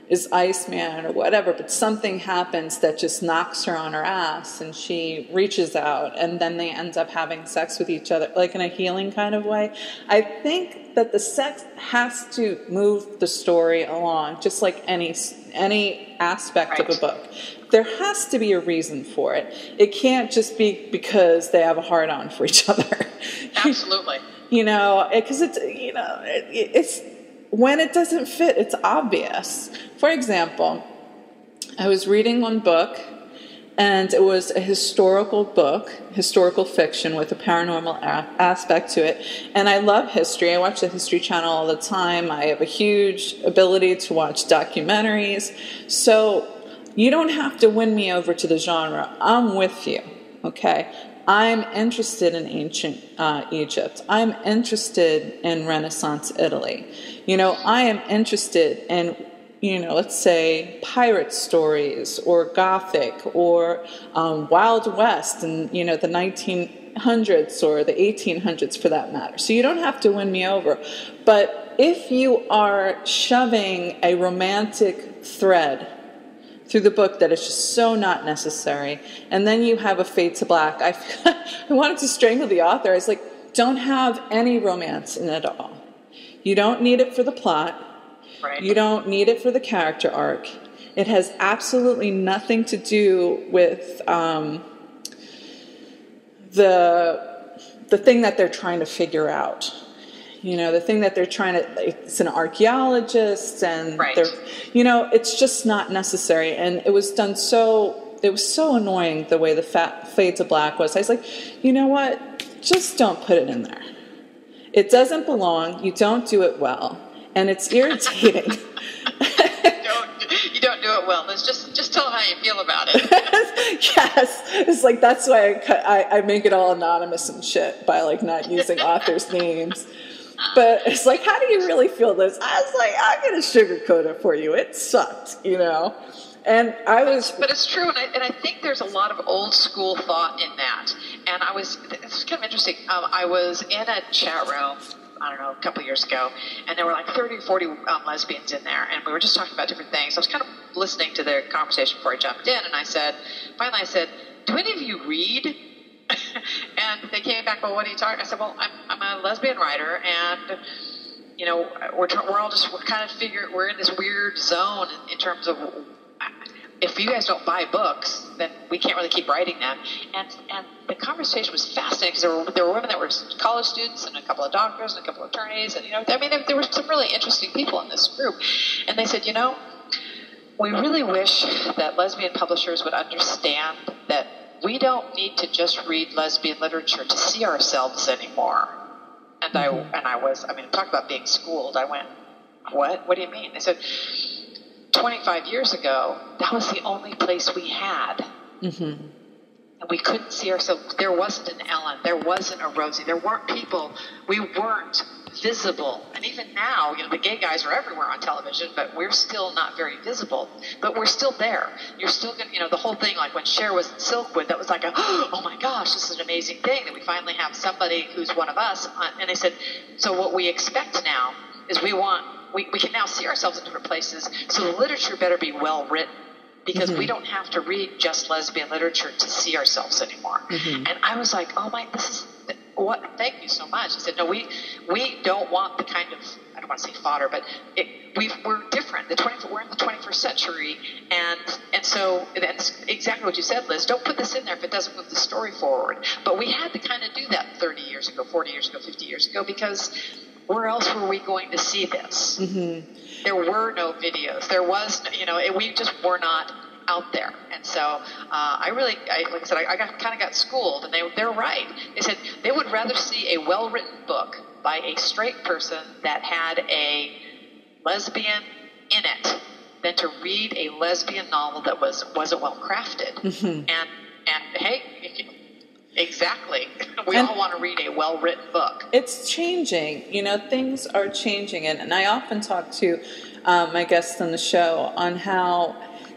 is Iceman or whatever, but something happens that just knocks her on her ass, and she reaches out, and then they end up having sex with each other, like in a healing kind of way. I think that the sex has to move the story along, just like any aspect of a book. There has to be a reason for it. It can't just be because they have a hard-on for each other. Absolutely. Because it's when it doesn't fit, it's obvious. For example, I was reading one book, and it was a historical book, historical fiction with a paranormal aspect to it. And I love history. I watch the History Channel all the time. I have a huge ability to watch documentaries. So you don't have to win me over to the genre. I'm with you, okay? I'm interested in ancient Egypt. I'm interested in Renaissance Italy. I am interested in, let's say pirate stories or Gothic or Wild West and, the 1900s or the 1800s for that matter. So you don't have to win me over. But if you are shoving a romantic thread through the book that is just so not necessary, and then you have a fade to black, I wanted to strangle the author. I was like, don't have any romance in it at all. You don't need it for the plot. Right. You don't need it for the character arc. It has absolutely nothing to do with the thing that they're trying to figure out. The thing that they're trying to, it's an archaeologist, and right. they're, it's just not necessary. And it was done it was so annoying the way the fade to black was. I was like, you know what? Just don't put it in there. It doesn't belong. You don't do it well. And it's irritating. You don't do it well, Liz, just tell them how you feel about it. Yes, it's like that's why I make it all anonymous and shit by like not using authors' names. But it's like, how do you really feel this? I was like, I'm gonna sugarcoat it for you. It sucked, you know. And I was, but it's true, and I think there's a lot of old school thought in that. And it's kind of interesting. I was in a chat room, I don't know, a couple of years ago, and there were like 30 or 40 lesbians in there, and we were just talking about different things. I was kind of listening to their conversation before I jumped in, and finally I said, do any of you read? And they came back, well, what are you talking? I said, well, I'm a lesbian writer, and you know, we're in this weird zone in terms of, if you guys don't buy books, then we can't really keep writing them. And the conversation was fascinating because there were women that were college students and a couple of doctors and a couple of attorneys, and you know, I mean, there were some really interesting people in this group. And they said, you know, we really wish that lesbian publishers would understand that we don't need to just read lesbian literature to see ourselves anymore. And talk about being schooled. I went, what? What do you mean? They said, 25 years ago, that was the only place we had. Mm-hmm. And we couldn't see ourselves. There wasn't an Ellen. There wasn't a Rosie. There weren't people. We weren't visible. And even now, you know, the gay guys are everywhere on television, but we're still not very visible. But we're still there. You're still going to, you know, the whole thing, like when Cher was in Silkwood, that was like oh my gosh, this is an amazing thing that we finally have somebody who's one of us. And they said, so what we expect now is we can now see ourselves in different places, so the literature better be well written, because we don't have to read just lesbian literature to see ourselves anymore. Mm-hmm. And I was like, oh my, this is what? Thank you so much. I said, no, we don't want the kind of, I don't want to say fodder, but we're different. We're in the 21st century, and so that's exactly what you said, Liz. Don't put this in there if it doesn't move the story forward. But we had to kind of do that 30 years ago, 40 years ago, 50 years ago, because where else were we going to see this? Mm-hmm. There were no videos. There was, you know, we just were not out there. And so like I said, I kind of got schooled, and they're right. They said they would rather see a well-written book by a straight person that had a lesbian in it than to read a lesbian novel that wasn't well crafted. Mm-hmm. And hey, exactly. We all want to read a well-written book. It's changing. You know, things are changing. And I often talk to my guests on the show on how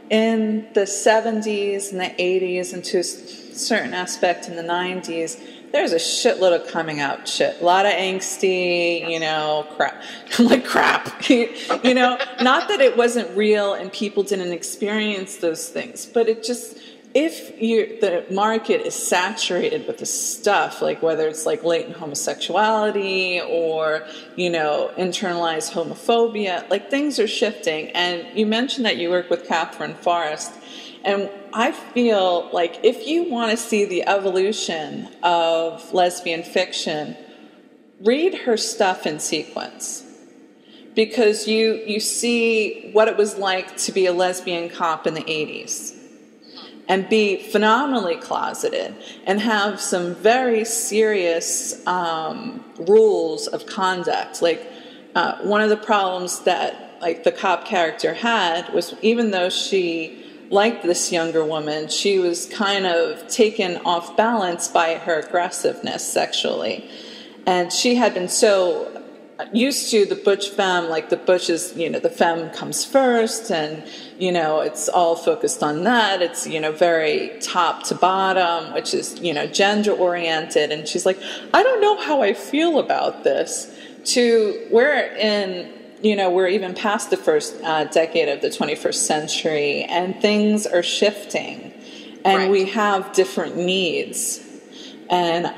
in the 70s and the 80s and to a certain aspect in the 90s, there's a shitload of coming out shit. A lot of angsty, you know, crap. I'm like, crap. You know, not that it wasn't real and people didn't experience those things, but it just... If the market is saturated with the stuff, like whether it's like latent homosexuality or, you know, internalized homophobia, like things are shifting. And you mentioned that you work with Catherine Forrest. And I feel like if you want to see the evolution of lesbian fiction, read her stuff in sequence. Because you see what it was like to be a lesbian cop in the 80s. And be phenomenally closeted and have some very serious rules of conduct. Like one of the problems that like the cop character had was, even though she liked this younger woman, she was kind of taken off balance by her aggressiveness sexually. And she had been so used to the butch femme, like the butch is, you know, the femme comes first, and, you know, it's all focused on that. It's, you know, very top to bottom, which is, you know, gender oriented. And she's like, I don't know how I feel about this. To we're even past the first decade of the 21st century, and things are shifting, and right. We have different needs. And,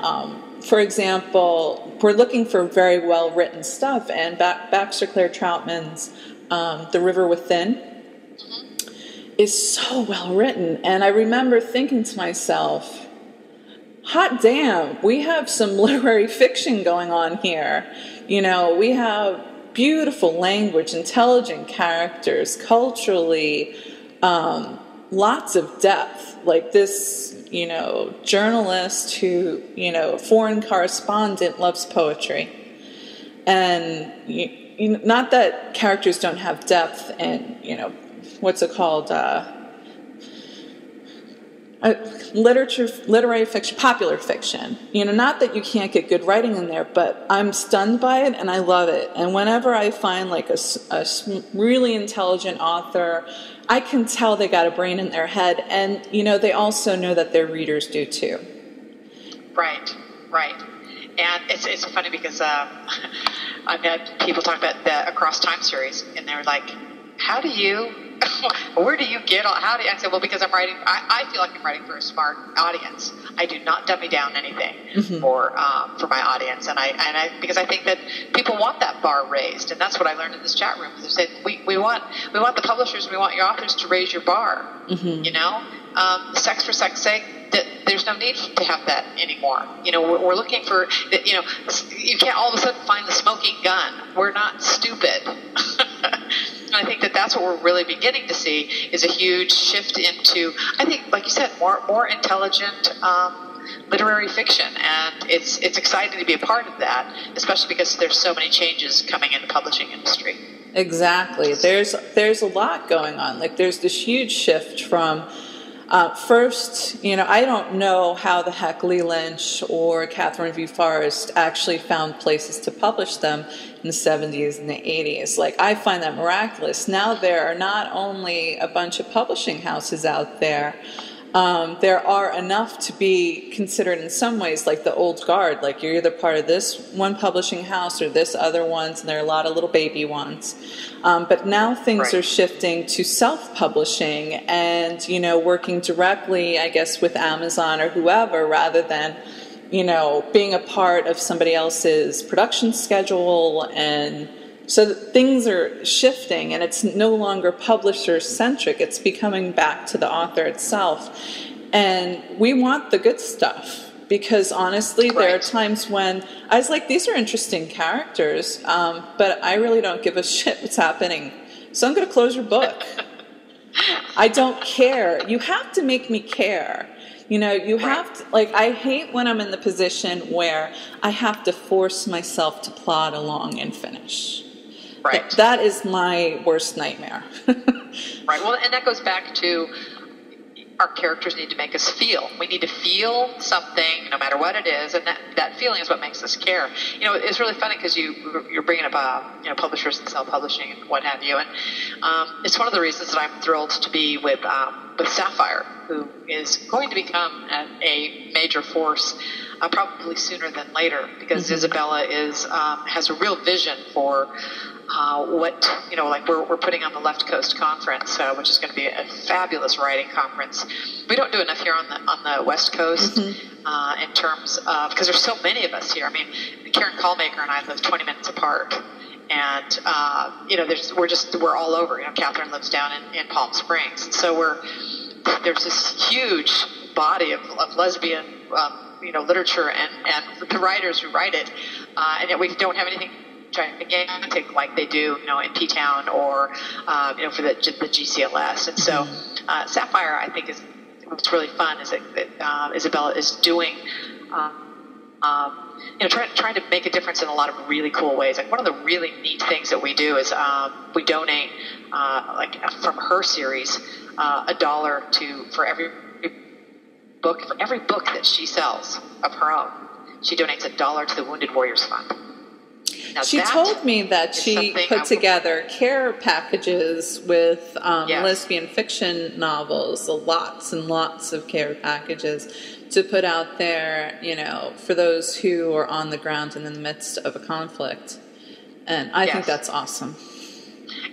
for example, we're looking for very well-written stuff, and Baxter Claire Troutman's The River Within is so well-written. And I remember thinking to myself, hot damn, we have some literary fiction going on here. You know, we have beautiful language, intelligent characters, culturally, lots of depth. Like this, you know, journalist who, you know, foreign correspondent loves poetry. And not that characters don't have depth and, you know, what's it called? Literary fiction, popular fiction. You know, not that you can't get good writing in there, but I'm stunned by it and I love it. And whenever I find like a really intelligent author, I can tell they got a brain in their head, and you know, they also know that their readers do too. Right. And it's funny because I've had people talk about the Across Time series, and they're like, how do you, where do you get all, how do you, I said, well, because I'm writing, I feel like I'm writing for a smart audience. I do not dummy down anything for my audience. And I because I think that people want that bar raised. And that's what I learned in this chat room. They said, we want the publishers, we want your authors to raise your bar, you know, sex for sex sake. There's no need to have that anymore. You know, we're looking for, you know, you can't all of a sudden find the smoking gun. We're not stupid. And I think that that's what we're really beginning to see is a huge shift into, I think, like you said, more intelligent literary fiction. And it's exciting to be a part of that, especially because there's so many changes coming in the publishing industry. Exactly. There's a lot going on. Like there's this huge shift from first, you know, I don't know how the heck Lee Lynch or Catherine V. Forrest actually found places to publish them in the 70s and the 80s. Like, I find that miraculous. Now there are not only a bunch of publishing houses out there, there are enough to be considered in some ways like the old guard. Like, you're either part of this one publishing house or this other ones, and there are a lot of little baby ones. But now things are shifting to self-publishing and, you know, working directly, I guess, with Amazon or whoever, rather than, you know, being a part of somebody else's production schedule. And so things are shifting, and it's no longer publisher-centric. It's becoming back to the author itself. And we want the good stuff. Because honestly, there are times when I was like, these are interesting characters, but I really don't give a shit what's happening. So I'm going to close your book. I don't care. You have to make me care. You know, you have to, like, I hate when I'm in the position where I have to force myself to plod along and finish. Right. That is my worst nightmare. Right. Well, and that goes back to our characters need to make us feel. We need to feel something, no matter what it is, and that feeling is what makes us care. You know, it's really funny because you're bringing up you know, publishers and self-publishing and what have you, and it's one of the reasons that I'm thrilled to be with Sapphire, who is going to become a major force probably sooner than later, because Isabella has a real vision for what, you know, like we're putting on the Left Coast Conference, which is going to be a fabulous writing conference. We don't do enough here on the West Coast in terms of, because there's so many of us here. I mean, Karen Callmaker and I live 20 minutes apart, and you know, we're all over. You know, Catherine lives down in Palm Springs, and so there's this huge body of lesbian you know, literature and the writers who write it, and yet we don't have anything gigantic like they do, you know, in P-Town or you know, for the GCLS. And so Sapphire, I think, is what's really fun is that Isabella is doing you know, trying to make a difference in a lot of really cool ways. Like, one of the really neat things that we do is we donate like from her series $1 for every book that she sells of her own. She donates $1 to the Wounded Warriors Fund. Now, she told me that she put together care packages with lesbian fiction novels, lots and lots of care packages to put out there, you know, for those who are on the ground and in the midst of a conflict. And I think that's awesome.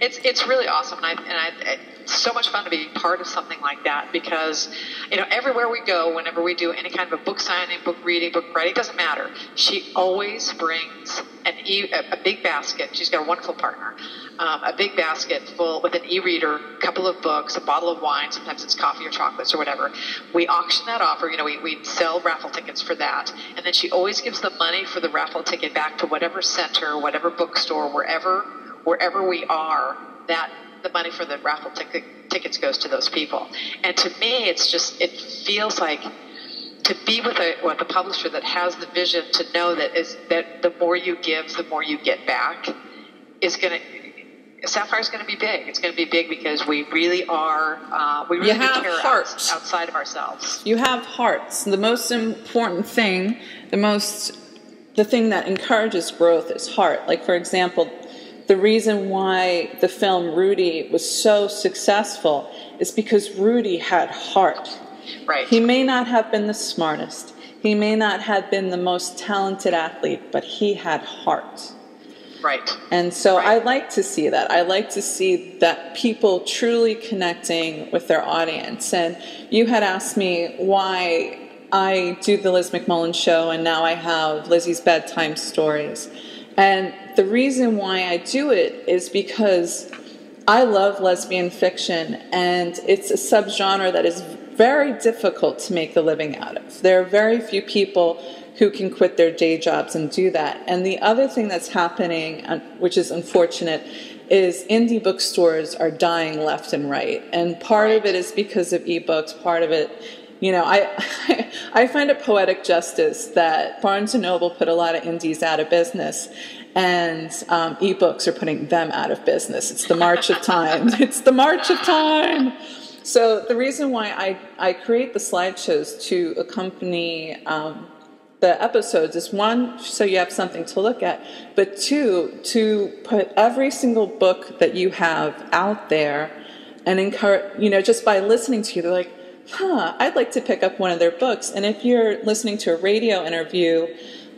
It's really awesome, and it's so much fun to be part of something like that, because, you know, everywhere we go, whenever we do any kind of a book signing, book reading, book writing, it doesn't matter. She always brings a big basket. She's got a wonderful partner. A big basket full with an e-reader, a couple of books, a bottle of wine. Sometimes it's coffee or chocolates or whatever. We auction that off, or, you know, we sell raffle tickets for that, and then she always gives the money for the raffle ticket back to whatever center, whatever bookstore, wherever we are. That the money for the raffle tickets goes to those people. And to me, it feels like to be with a publisher that has the vision to know that the more you give, the more you get back, is Sapphire's going to be big. It's going to be big because we really are, we really have care hearts outside of ourselves. You have hearts. The most important thing, the thing that encourages growth is heart. Like, for example, the reason why the film Rudy was so successful is because Rudy had heart. Right. He may not have been the smartest. He may not have been the most talented athlete, but he had heart. Right. And so I like to see that. I like to see that people truly connecting with their audience. And you had asked me why I do the Liz McMullen Show, and now I have Lizzie's Bedtime Stories. And the reason why I do it is because I love lesbian fiction, and it's a subgenre that is very difficult to make a living out of. There are very few people who can quit their day jobs and do that. And the other thing that's happening, which is unfortunate, is indie bookstores are dying left and right. And part of it is because of ebooks, part of it, I find it poetic justice that Barnes & Noble put a lot of indies out of business, and ebooks are putting them out of business. It's the march of time. It's the march of time. So the reason why I create the slideshows to accompany the episodes is, one, so you have something to look at, but two, to put every single book that you have out there and encourage, just by listening to you, they're like, I'd like to pick up one of their books. And if you're listening to a radio interview,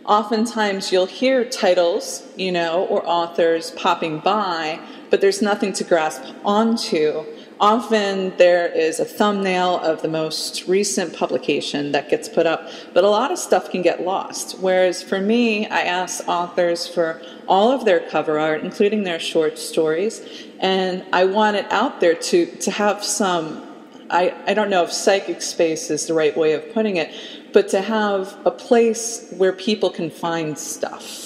oftentimes you'll hear titles, or authors popping by, but there's nothing to grasp onto. Often there is a thumbnail of the most recent publication that gets put up, but a lot of stuff can get lost. Whereas for me, I ask authors for all of their cover art, including their short stories, and I want it out there to have some, I don't know if psychic space is the right way of putting it, but to have a place where people can find stuff.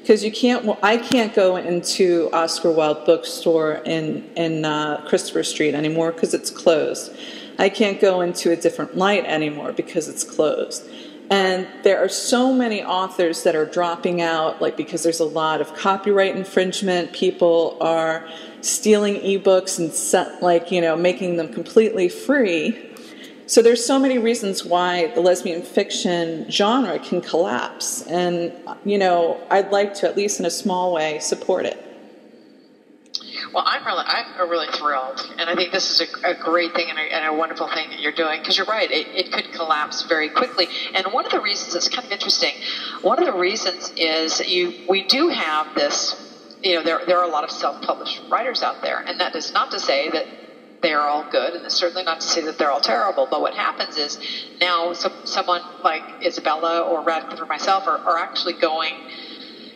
Because I can't go into Oscar Wilde bookstore in Christopher Street anymore because it's closed. I can't go into A Different Light anymore because it's closed. And there are so many authors that are dropping out, because there's a lot of copyright infringement. People are stealing ebooks and making them completely free. So there's so many reasons why the lesbian fiction genre can collapse. And, I'd like to, at least in a small way, support it. Well, I'm really thrilled. And I think this is a great thing and a wonderful thing that you're doing. Because you're right, it could collapse very quickly. And one of the reasons, it's kind of interesting, one of the reasons is we do have this, there are a lot of self-published writers out there. And that is not to say that they are all good, and it's certainly not to say that they're all terrible. But what happens is now someone like Isabella or Radcliffe or myself are actually going,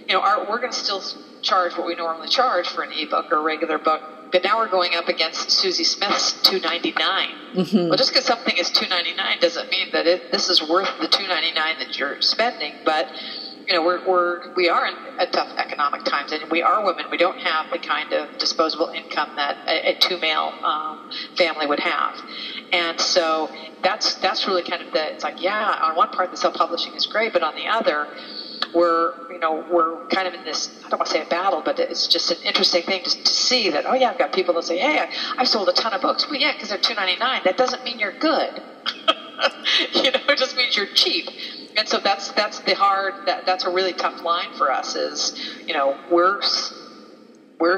we're going to still charge what we normally charge for an ebook or a regular book, but now we're going up against Susie Smith's $2.99. Mm-hmm. Well, just because something is $2.99 doesn't mean that this is worth the $2.99 that you're spending. But we are in tough economic times, and we are women. We don't have the kind of disposable income that a two-male family would have, and so that's really kind of it's like, on one part the self-publishing is great, but on the other, we're kind of in this, I don't want to say a battle, but it's just an interesting thing to see that, I've got people that say, hey, I've sold a ton of books. Well, yeah, because they're $2.99. That doesn't mean you're good. It just means you're cheap. And so that's a really tough line for us is, we're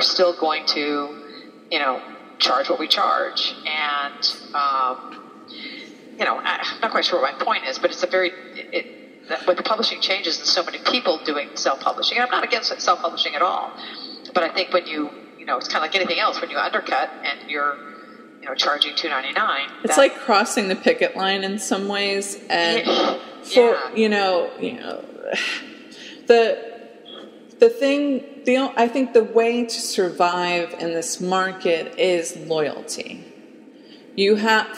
still going to, charge what we charge. And, I'm not quite sure what my point is, but it's with the publishing changes and so many people doing self-publishing, I'm not against self-publishing at all. But I think when it's kind of like anything else, when you undercut and you're, charging $2.99. It's like crossing the picket line in some ways, and I think the way to survive in this market is loyalty.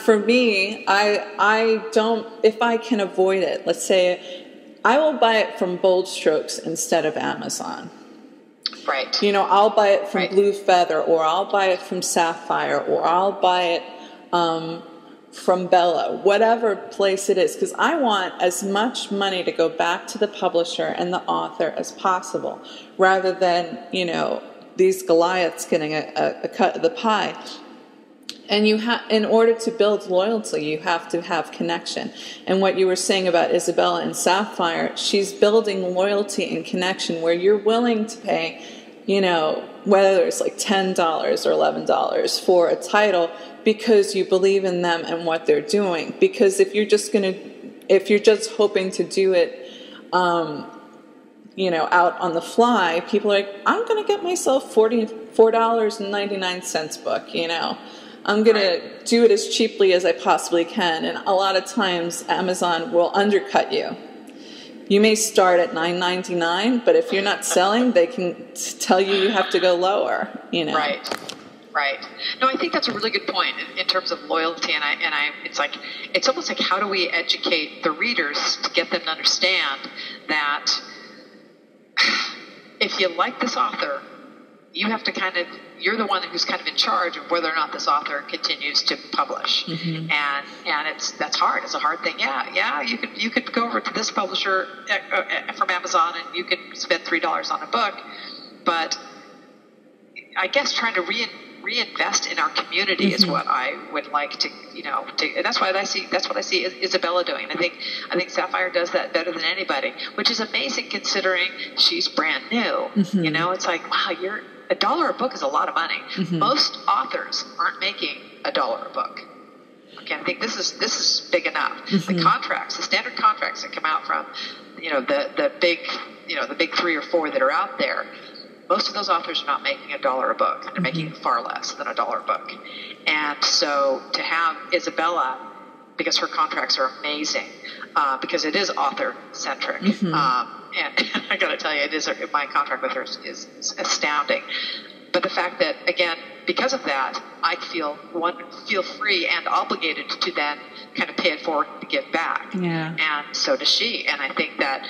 For me, I don't, if I can avoid it, let's say I will buy it from Bold Strokes instead of Amazon. Right. I'll buy it from Blue Feather, or I'll buy it from Sapphire, or I'll buy it from Bella, whatever place it is, because I want as much money to go back to the publisher and the author as possible, rather than, these Goliaths getting a cut of the pie. And in order to build loyalty, you have to have connection. And what you were saying about Isabella and Sapphire, she's building loyalty and connection where you're willing to pay, whether it's like $10 or $11 for a title, because you believe in them and what they're doing. Because if you're just hoping to do it, out on the fly, people are like, I'm going to get myself $44.99 book, I'm going to do it as cheaply as I possibly can. And a lot of times Amazon will undercut you. You may start at $9.99, but if you're not selling, they can tell you have to go lower, Right. No, I think that's a really good point in terms of loyalty. And it's almost like, how do we educate the readers to get them to understand that if you like this author, you have to you're the one who's kind of in charge of whether or not this author continues to publish. Mm-hmm. And that's hard. It's a hard thing. Yeah. You could go over to this publisher from Amazon and you could spend $3 on a book, but I guess trying to reinvest in our community is what I would like to, and that's what I see Isabella doing. I think Sapphire does that better than anybody, which is amazing considering she's brand new. Mm-hmm. It's like, wow, $1 a book is a lot of money. Mm-hmm. Most authors aren't making $1 a book. Okay, I think this is big enough. Mm-hmm. The standard contracts that come out from, the big 3 or 4 that are out there. Most of those authors are not making $1 a book. They're making far less than $1 a book. And so to have Isabella, because her contracts are amazing, because it is author-centric. Mm-hmm. And I got to tell you, my contract with her is astounding. But the fact that, again, because of that, I feel free and obligated to then kind of pay it forward and give back. Yeah. And so does she. And I think that,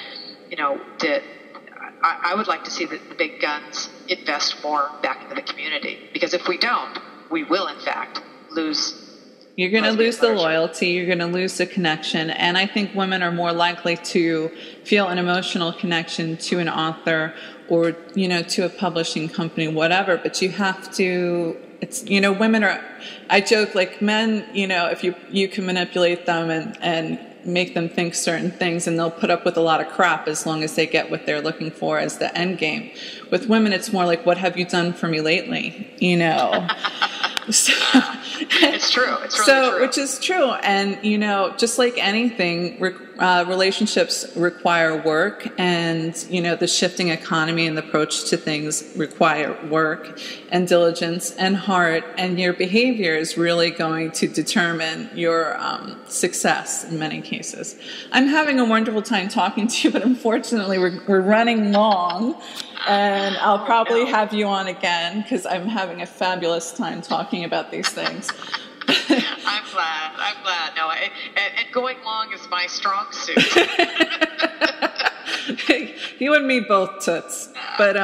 I would like to see the big guns invest more back into the community, because if we don't, we will in fact lose. You're going to lose the loyalty. You're going to lose the connection. And I think women are more likely to feel an emotional connection to an author or, to a publishing company, whatever. But you have to, women are, I joke, like men, if you can manipulate them and make them think certain things, and they'll put up with a lot of crap as long as they get what they're looking for as the end game. With women, it's more like, what have you done for me lately? So, it's true. It's really true. Which is true. And, just like anything, relationships require work, and, the shifting economy and the approach to things require work and diligence and heart, and your behavior is really going to determine your success in many cases. I'm having a wonderful time talking to you, but unfortunately we're running long. And I'll probably have you on again, because I'm having a fabulous time talking about these things. I'm glad. No, and going long is my strong suit. You and me both, toots. But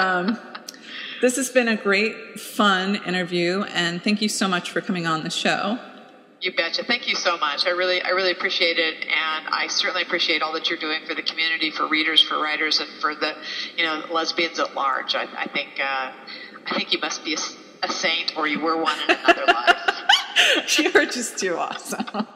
this has been a great, fun interview, and thank you so much for coming on the show. You betcha. Thank you so much. I really appreciate it, and I certainly appreciate all that you're doing for the community, for readers, for writers, and for the lesbians at large. I think you must be a saint, or you were one in another life. You're just too awesome.